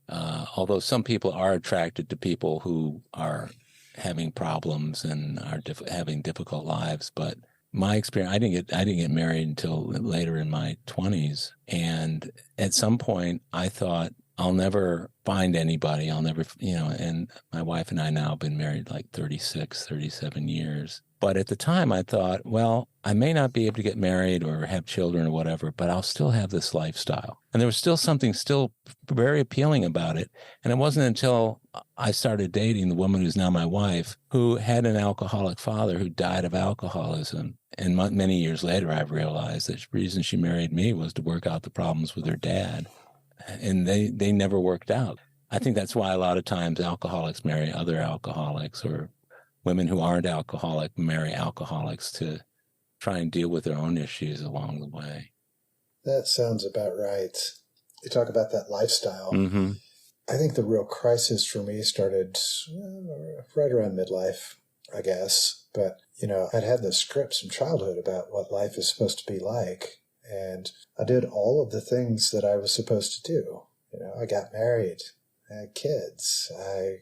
Although some people are attracted to people who are having problems and are having difficult lives, but my experience, I didn't get married until later in my 20s, and at some point I thought, I'll never find anybody. I'll never, and my wife and I now have been married like 36, 37 years. But at the time I thought, well, I may not be able to get married or have children or whatever, but I'll still have this lifestyle. And there was still something still very appealing about it. And it wasn't until I started dating the woman who's now my wife, who had an alcoholic father who died of alcoholism. And many years later, I've realized that the reason she married me was to work out the problems with her dad. And they never worked out. I think that's why a lot of times alcoholics marry other alcoholics, or women who aren't alcoholic marry alcoholics to try and deal with their own issues along the way. That sounds about right. You talk about that lifestyle. I think the real crisis for me started right around midlife, I guess. But, I'd had those scripts from childhood about what life is supposed to be like. And I did all of the things that I was supposed to do. I got married, I had kids, I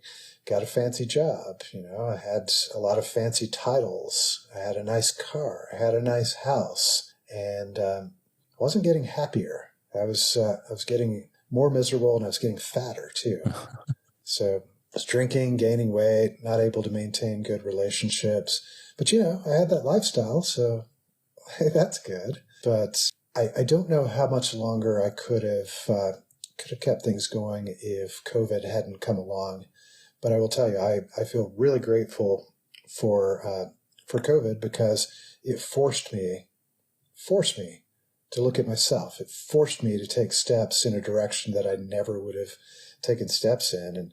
got a fancy job, I had a lot of fancy titles, I had a nice car, I had a nice house, and I wasn't getting happier. I was getting more miserable, and I was getting fatter too. So I was drinking, gaining weight, not able to maintain good relationships. But, I had that lifestyle, so hey, that's good. But I don't know how much longer I could have kept things going if COVID hadn't come along. But I will tell you, I feel really grateful for COVID, because it forced me to look at myself. It forced me to take steps in a direction that I never would have taken steps in. And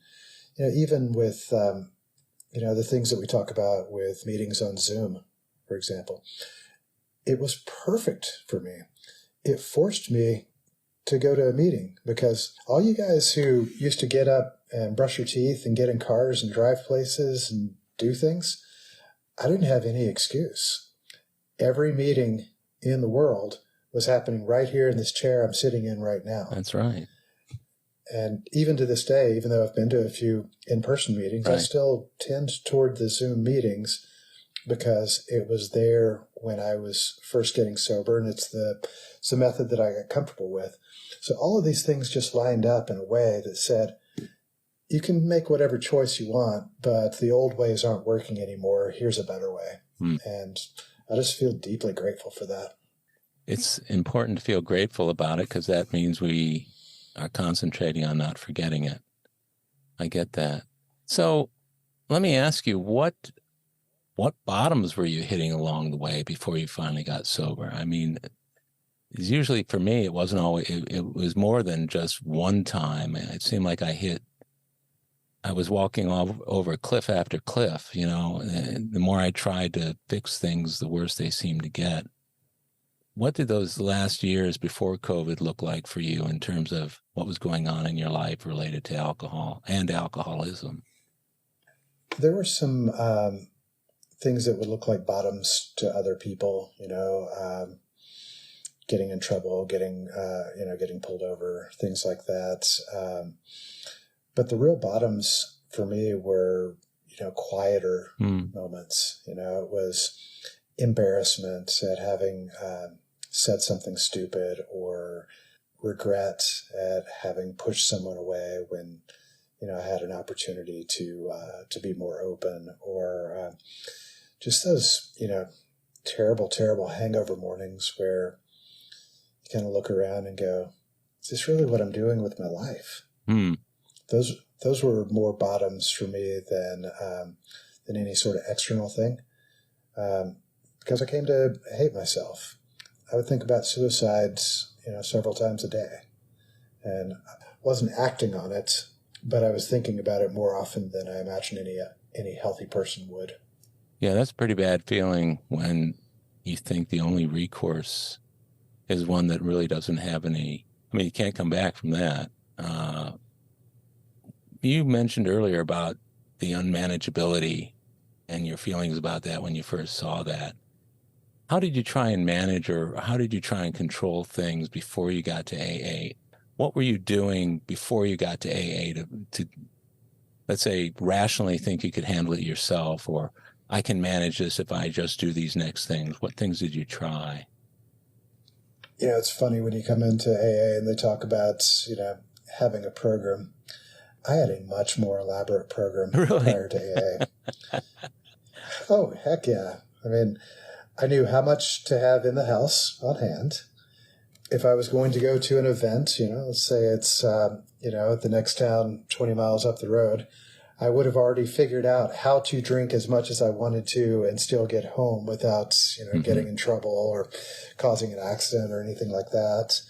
even with the things that we talk about with meetings on Zoom, for example, it was perfect for me. It forced me to go to a meeting, because all you guys who used to get up and brush your teeth and get in cars and drive places and do things, I didn't have any excuse. Every meeting in the world was happening right here in this chair I'm sitting in right now. That's right. And even to this day, even though I've been to a few in-person meetings, right, I still tend toward the Zoom meetings, because it was there when I was first getting sober, and it's the method that I got comfortable with. So all of these things just lined up in a way that said, you can make whatever choice you want, but the old ways aren't working anymore. Here's a better way. And I just feel deeply grateful for that. It's important to feel grateful about it, because that means we are concentrating on not forgetting it. I get that. So let me ask you, what bottoms were you hitting along the way before you finally got sober? I mean, usually for me, it wasn't always, it was more than just one time. It seemed like I hit I was walking over cliff after cliff, and the more I tried to fix things, the worse they seemed to get. What did those last years before COVID look like for you in terms of what was going on in your life related to alcohol and alcoholism? There were some things that would look like bottoms to other people, getting in trouble, getting pulled over, things like that. But the real bottoms for me were, quieter moments. It was embarrassment at having said something stupid, or regret at having pushed someone away when, I had an opportunity to be more open, or just those, terrible, terrible hangover mornings where you kind of look around and go, is this really what I'm doing with my life? Those were more bottoms for me than any sort of external thing, because I came to hate myself. I would think about suicides, several times a day, and I wasn't acting on it, but I was thinking about it more often than I imagine any healthy person would. Yeah, that's a pretty bad feeling when you think the only recourse is one that really doesn't have any. I mean, you can't come back from that. You mentioned earlier about the unmanageability and your feelings about that when you first saw that. How did you try and manage, or how did you try and control things before you got to AA? What were you doing before you got to AA to let's say, rationally think you could handle it yourself, or I can manage this if I just do these next things? What things did you try? It's funny when you come into AA and they talk about, having a program. I had a much more elaborate program prior to AA. Oh, heck yeah. I mean, I knew how much to have in the house on hand. If I was going to go to an event, let's say it's, at the next town 20 miles up the road, I would have already figured out how to drink as much as I wanted to and still get home without, getting in trouble or causing an accident or anything like that.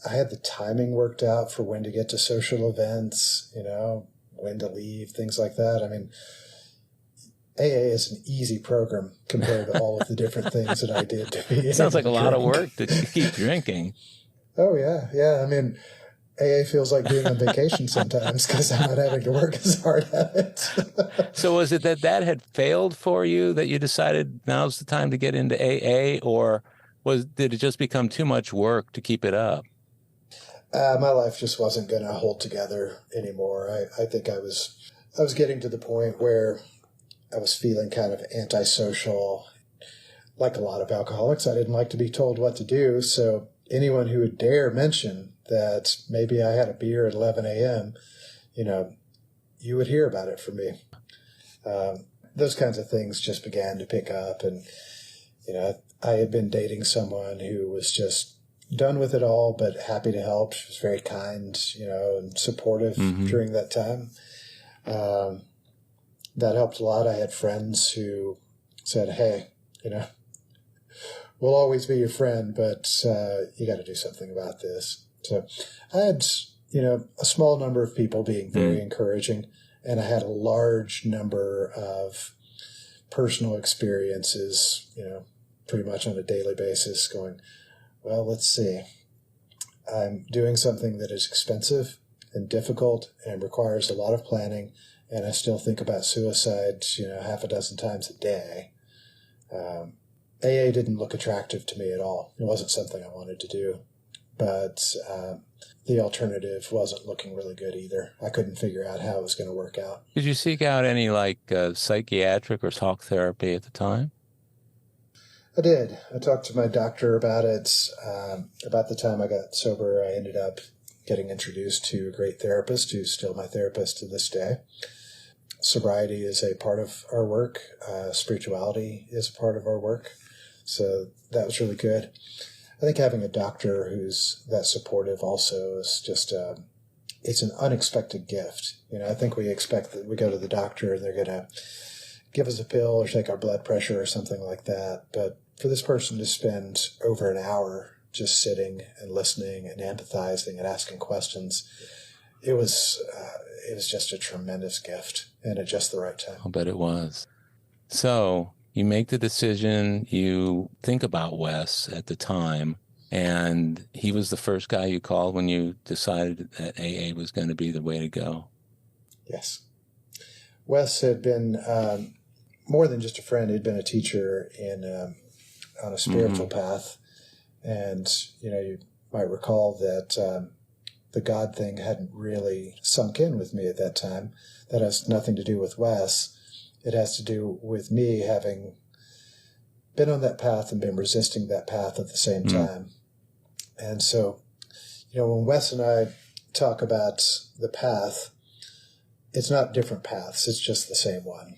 I had the timing worked out for when to get to social events, when to leave, things like that. I mean, AA is an easy program compared to all of the different things that I did to be. It sounds like a lot of work to keep drinking. Oh, yeah. Yeah. I mean, AA feels like being on vacation sometimes because I'm not having to work as hard at it. So was it that had failed for you that you decided now's the time to get into AA, or did it just become too much work to keep it up? My life just wasn't going to hold together anymore. I think I was getting to the point where I was feeling kind of antisocial. Like a lot of alcoholics, I didn't like to be told what to do. So anyone who would dare mention that maybe I had a beer at 11 a.m., you would hear about it from me. Those kinds of things just began to pick up. And, I had been dating someone who was just done with it all, but happy to help. She was very kind, and supportive during that time. That helped a lot. I had friends who said, hey, we'll always be your friend, but you got to do something about this. So I had, a small number of people being very encouraging, and I had a large number of personal experiences, pretty much on a daily basis going, well, let's see. I'm doing something that is expensive and difficult and requires a lot of planning, and I still think about suicide, half a dozen times a day. AA didn't look attractive to me at all. It wasn't something I wanted to do. But the alternative wasn't looking really good either. I couldn't figure out how it was going to work out. Did you seek out any psychiatric or talk therapy at the time? I did. I talked to my doctor about it. About the time I got sober, I ended up getting introduced to a great therapist who's still my therapist to this day. Sobriety is a part of our work. Spirituality is a part of our work. So that was really good. I think having a doctor who's that supportive also is just, it's an unexpected gift. I think we expect that we go to the doctor and they're going to give us a pill or take our blood pressure or something like that. But for this person to spend over an hour just sitting and listening and empathizing and asking questions, it was just a tremendous gift and at just the right time. I'll bet it was. So you make the decision, you think about Wes at the time, and he was the first guy you called when you decided that AA was going to be the way to go. Yes. Wes had been more than just a friend. He'd been a teacher on a spiritual path. And, you might recall that the God thing hadn't really sunk in with me at that time. That has nothing to do with Wes. It has to do with me having been on that path and been resisting that path at the same time. And so, when Wes and I talk about the path, it's not different paths. It's just the same one.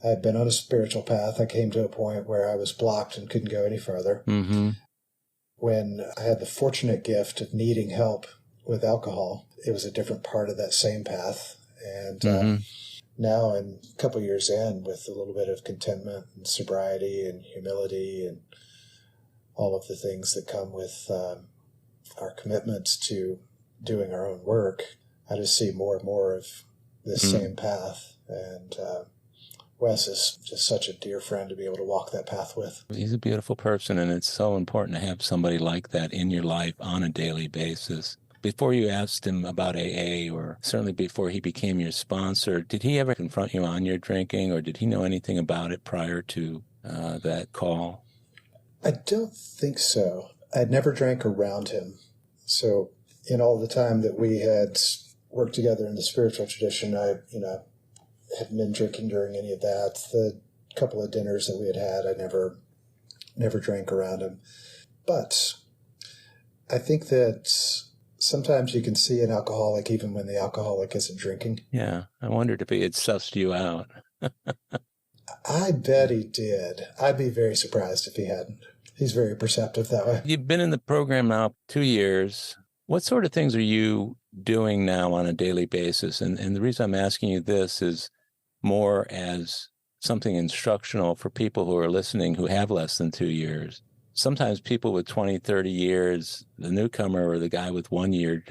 I had been on a spiritual path. I came to a point where I was blocked and couldn't go any further. When I had the fortunate gift of needing help with alcohol, it was a different part of that same path. And now, in a couple of years in, with a little bit of contentment and sobriety and humility and all of the things that come with our commitments to doing our own work, I just see more and more of this same path. And Wes is just such a dear friend to be able to walk that path with. He's a beautiful person, and it's so important to have somebody like that in your life on a daily basis. Before you asked him about AA, or certainly before he became your sponsor, did he ever confront you on your drinking, or did he know anything about it prior to that call? I don't think so. I'd never drank around him. So in all the time that we had worked together in the spiritual tradition, I hadn't been drinking during any of that. The couple of dinners that we had, I never drank around him. But I think that sometimes you can see an alcoholic even when the alcoholic isn't drinking. Yeah, I wondered if he had sussed you out. I bet he did. I'd be very surprised if he hadn't. He's very perceptive that way. You've been in the program now 2 years. What sort of things are you doing now on a daily basis? And the reason I'm asking you this is more as something instructional for people who are listening who have less than 2 years. Sometimes people with 20, 30 years, the newcomer or the guy with 1 year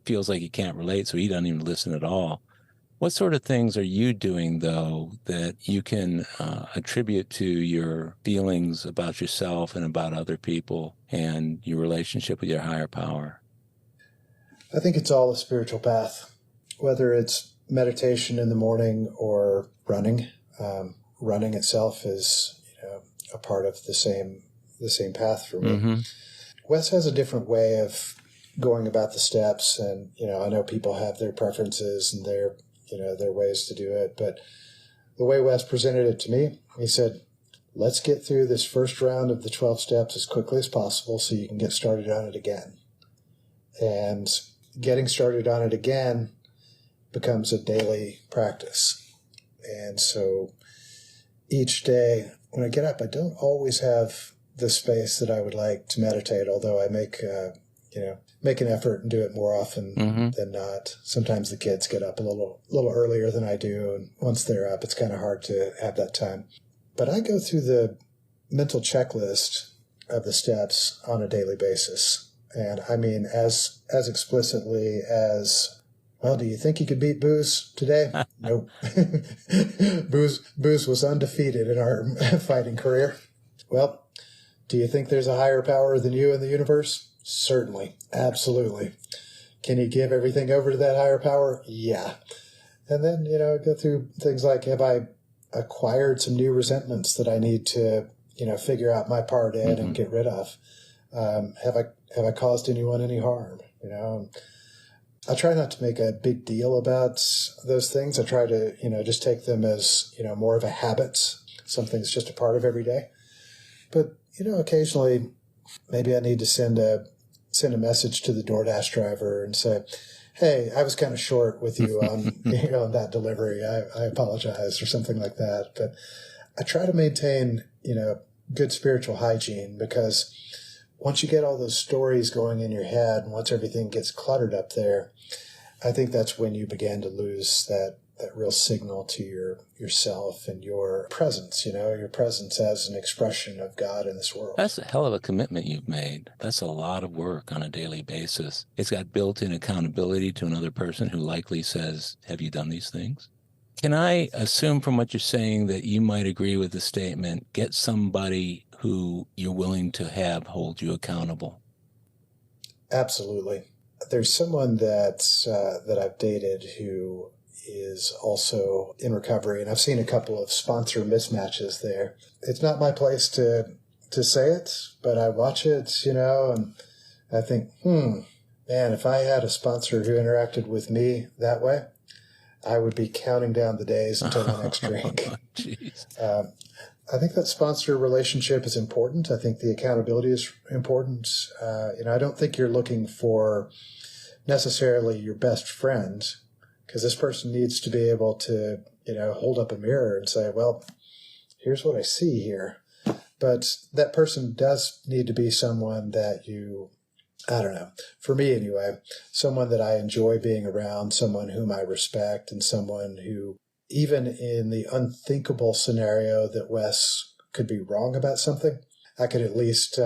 feels like he can't relate, so he doesn't even listen at all. What sort of things are you doing, though, that you can attribute to your feelings about yourself and about other people and your relationship with your higher power? I think it's all a spiritual path, whether it's meditation in the morning or running. Running itself is a part of the same path for me. Wes has a different way of going about the steps, and I know people have their preferences and their ways to do it, but the way Wes presented it to me, he said, let's get through this first round of the 12 steps as quickly as possible so you can get started on it again. And getting started on it again becomes a daily practice. And so each day when I get up, I don't always have the space that I would like to meditate, although I make an effort and do it more often than not. Sometimes the kids get up a little earlier than I do, and once they're up, it's kind of hard to have that time. But I go through the mental checklist of the steps on a daily basis. And I mean, as explicitly as, well, do you think you could beat booze today? Nope. Booze was undefeated in our fighting career. Well, do you think there's a higher power than you in the universe? Certainly. Absolutely. Can you give everything over to that higher power? Yeah. And then, go through things like, have I acquired some new resentments that I need to, figure out my part in and get rid of? Have I caused anyone any harm? I try not to make a big deal about those things. I try to, just take them as, more of a habit, something that's just a part of every day. But, occasionally maybe I need to send a message to the DoorDash driver and say, hey, I was kind of short with you on, on that delivery. I apologize, or something like that. But I try to maintain, good spiritual hygiene, because once you get all those stories going in your head and once everything gets cluttered up there, I think that's when you begin to lose real signal to yourself and your presence, your presence as an expression of God in this world. That's a hell of a commitment you've made. That's a lot of work on a daily basis. It's got built-in accountability to another person who likely says, have you done these things? Can I assume from what you're saying that you might agree with the statement, get somebody who you're willing to have hold you accountable? Absolutely. There's someone that I've dated who is also in recovery, and I've seen a couple of sponsor mismatches there. It's not my place to say it, but I watch it, and I think, man, if I had a sponsor who interacted with me that way, I would be counting down the days until my next drink. I think that sponsor relationship is important. I think the accountability is important. I don't think you're looking for necessarily your best friend, because this person needs to be able to, hold up a mirror and say, well, here's what I see here. But that person does need to be someone that I don't know, for me anyway, someone that I enjoy being around, someone whom I respect, and someone who, even in the unthinkable scenario that Wes could be wrong about something, I could at least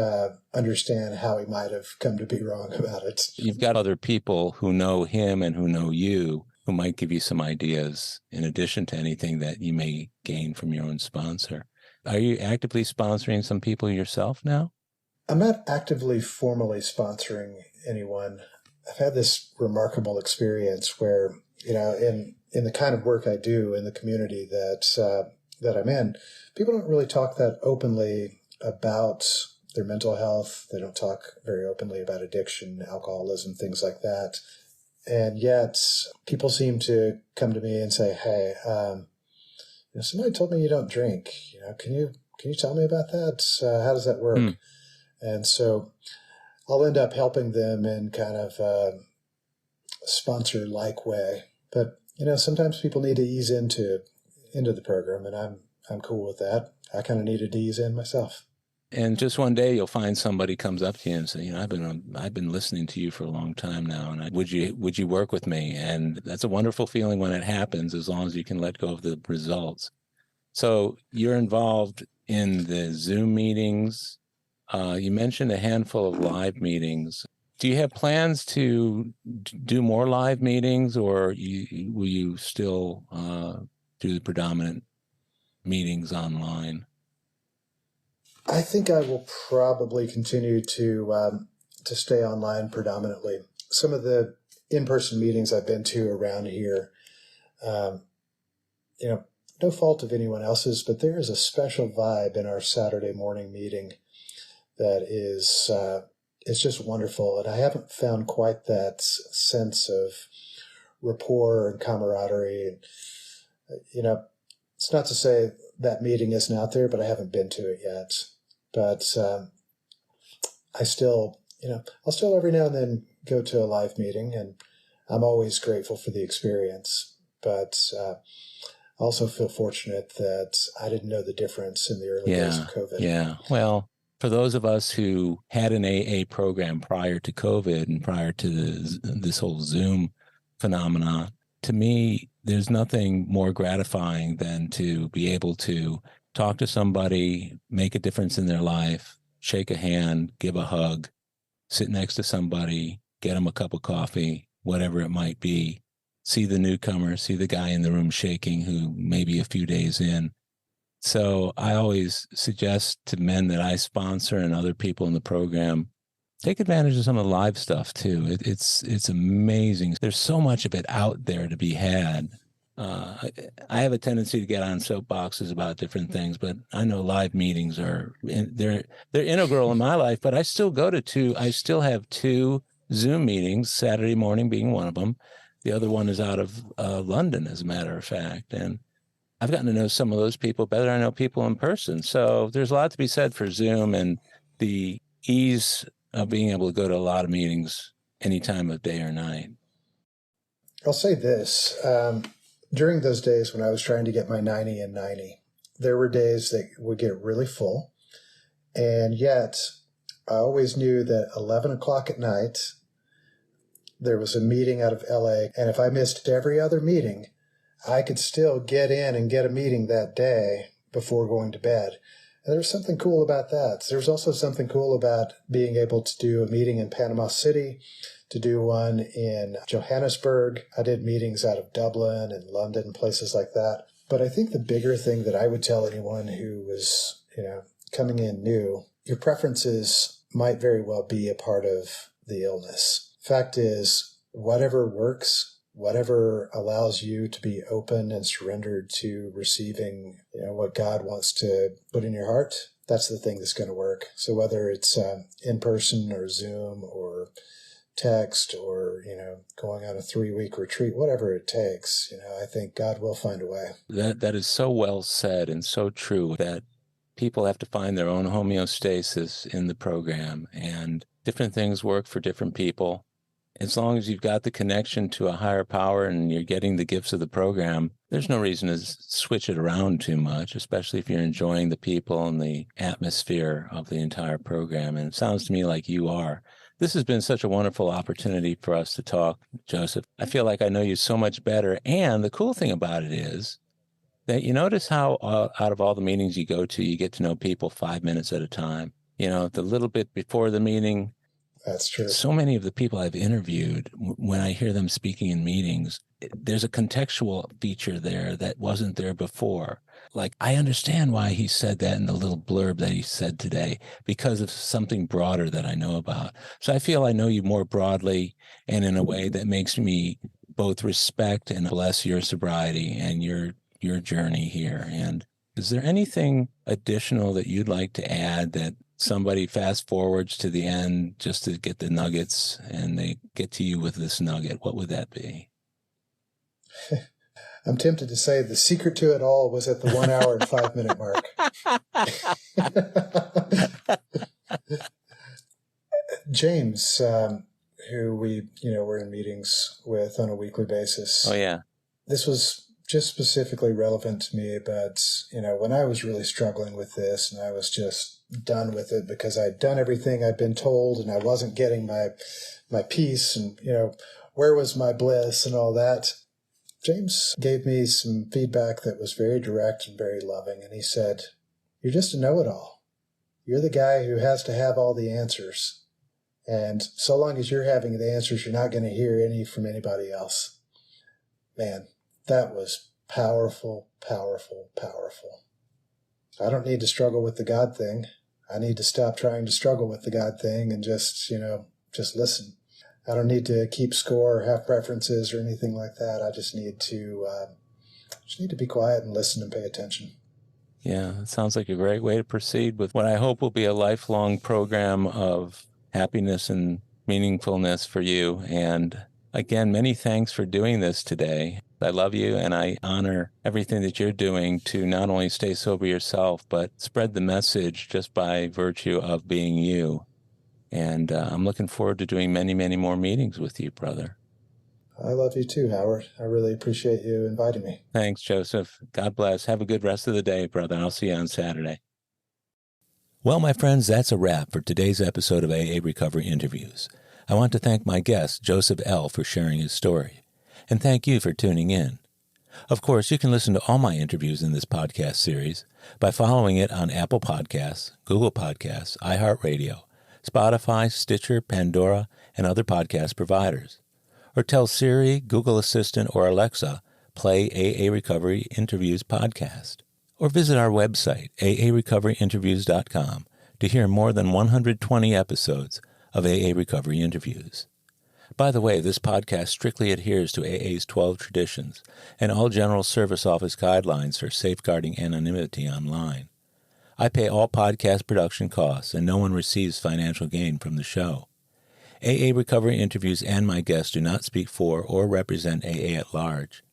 understand how he might have come to be wrong about it. You've got other people who know him and who know you who might give you some ideas in addition to anything that you may gain from your own sponsor. Are you actively sponsoring some people yourself now? I'm not actively formally sponsoring anyone. I've had this remarkable experience where, in the kind of work I do in the community that I'm in, people don't really talk that openly about their mental health. They don't talk very openly about addiction, alcoholism, things like that. And yet people seem to come to me and say, hey, somebody told me you don't drink. Can you tell me about that? How does that work? And so I'll end up helping them in kind of a sponsor-like way. But, sometimes people need to ease into the program, and I'm cool with that. I kind of needed to ease in myself. And just one day you'll find somebody comes up to you and say, I've been listening to you for a long time now, and would you work with me? And that's a wonderful feeling when it happens, as long as you can let go of the results. So you're involved in the Zoom meetings. You mentioned a handful of live meetings. Do you have plans to do more live meetings, or will you still do the predominant meetings online? I think I will probably continue to stay online predominantly. Some of the in-person meetings I've been to around here, no fault of anyone else's, but there is a special vibe in our Saturday morning meeting that is it's just wonderful. And I haven't found quite that sense of rapport and camaraderie. And, it's not to say that meeting isn't out there, but I haven't been to it yet. But I still, I'll still every now and then go to a live meeting, and I'm always grateful for the experience. But I also feel fortunate that I didn't know the difference in the early days of COVID. Yeah. Well, for those of us who had an AA program prior to COVID and prior to this whole Zoom phenomenon, to me, there's nothing more gratifying than to be able to talk to somebody, make a difference in their life, shake a hand, give a hug, sit next to somebody, get them a cup of coffee, whatever it might be, see the newcomer, see the guy in the room shaking who may be a few days in. So I always suggest to men that I sponsor and other people in the program, take advantage of some of the live stuff too. It's amazing. There's so much of it out there to be had. I have a tendency to get on soapboxes about different things, but I know live meetings they're integral in my life. But I still I still have two Zoom meetings, Saturday morning being one of them. The other one is out of London, as a matter of fact. And I've gotten to know some of those people better than I know people in person. So there's a lot to be said for Zoom and the ease of being able to go to a lot of meetings any time of day or night. I'll say this. During those days when I was trying to get my 90 and 90, there were days that would get really full. And yet I always knew that 11 o'clock at night, there was a meeting out of LA. And if I missed every other meeting, I could still get in and get a meeting that day before going to bed. And there's something cool about that. There's also something cool about being able to do a meeting in Panama City, to do one in Johannesburg. I did meetings out of Dublin and London, places like that. But I think the bigger thing that I would tell anyone who was, coming in new, your preferences might very well be a part of the illness. Fact is, whatever works, whatever allows you to be open and surrendered to receiving, what God wants to put in your heart, that's the thing that's going to work. So whether it's in person or Zoom or text or, going on a 3-week retreat, whatever it takes, I think God will find a way. That is so well said and so true, that people have to find their own homeostasis in the program, and different things work for different people. As long as you've got the connection to a higher power and you're getting the gifts of the program, there's no reason to switch it around too much, especially if you're enjoying the people and the atmosphere of the entire program. And it sounds to me like you are. This has been such a wonderful opportunity for us to talk, Joseph. I feel like I know you so much better. And the cool thing about it is that you notice how out of all the meetings you go to, you get to know people 5 minutes at a time. The little bit before the meeting. That's true. So many of the people I've interviewed, when I hear them speaking in meetings, there's a contextual feature there that wasn't there before. Like, I understand why he said that in the little blurb that he said today, because of something broader that I know about. So I feel I know you more broadly and in a way that makes me both respect and bless your sobriety and your journey here. And is there anything additional that you'd like to add that somebody fast forwards to the end just to get the nuggets and they get to you with this nugget? What would that be? I'm tempted to say the secret to it all was at the 1 hour and 5 minute mark. James, who we, were in meetings with on a weekly basis. Oh, yeah. This was just specifically relevant to me, but, when I was really struggling with this and I was just done with it because I'd done everything I'd been told and I wasn't getting my peace and, where was my bliss and all that. James gave me some feedback that was very direct and very loving. And he said, "You're just a know-it-all. You're the guy who has to have all the answers. And so long as you're having the answers, you're not going to hear any from anybody else." Man, that was powerful, powerful, powerful. I don't need to struggle with the God thing. I need to stop trying to struggle with the God thing and just listen. I don't need to keep score or have preferences or anything like that. I just need to be quiet and listen and pay attention. Yeah, it sounds like a great way to proceed with what I hope will be a lifelong program of happiness and meaningfulness for you. And again, many thanks for doing this today. I love you, and I honor everything that you're doing to not only stay sober yourself, but spread the message just by virtue of being you. And I'm looking forward to doing many, many more meetings with you, brother. I love you too, Howard. I really appreciate you inviting me. Thanks, Joseph. God bless. Have a good rest of the day, brother. I'll see you on Saturday. Well, my friends, that's a wrap for today's episode of AA Recovery Interviews. I want to thank my guest, Joseph L., for sharing his story. And thank you for tuning in. Of course, you can listen to all my interviews in this podcast series by following it on Apple Podcasts, Google Podcasts, iHeartRadio, Spotify, Stitcher, Pandora, and other podcast providers. Or tell Siri, Google Assistant, or Alexa, play AA Recovery Interviews podcast. Or visit our website, aarecoveryinterviews.com, to hear more than 120 episodes of AA Recovery Interviews. By the way, this podcast strictly adheres to AA's 12 traditions and all General Service Office guidelines for safeguarding anonymity online. I pay all podcast production costs, and no one receives financial gain from the show. AA Recovery Interviews and my guests do not speak for or represent AA at large.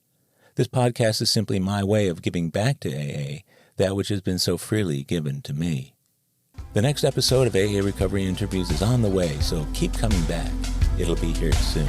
This podcast is simply my way of giving back to AA that which has been so freely given to me. The next episode of AA Recovery Interviews is on the way, so keep coming back. It'll be here soon.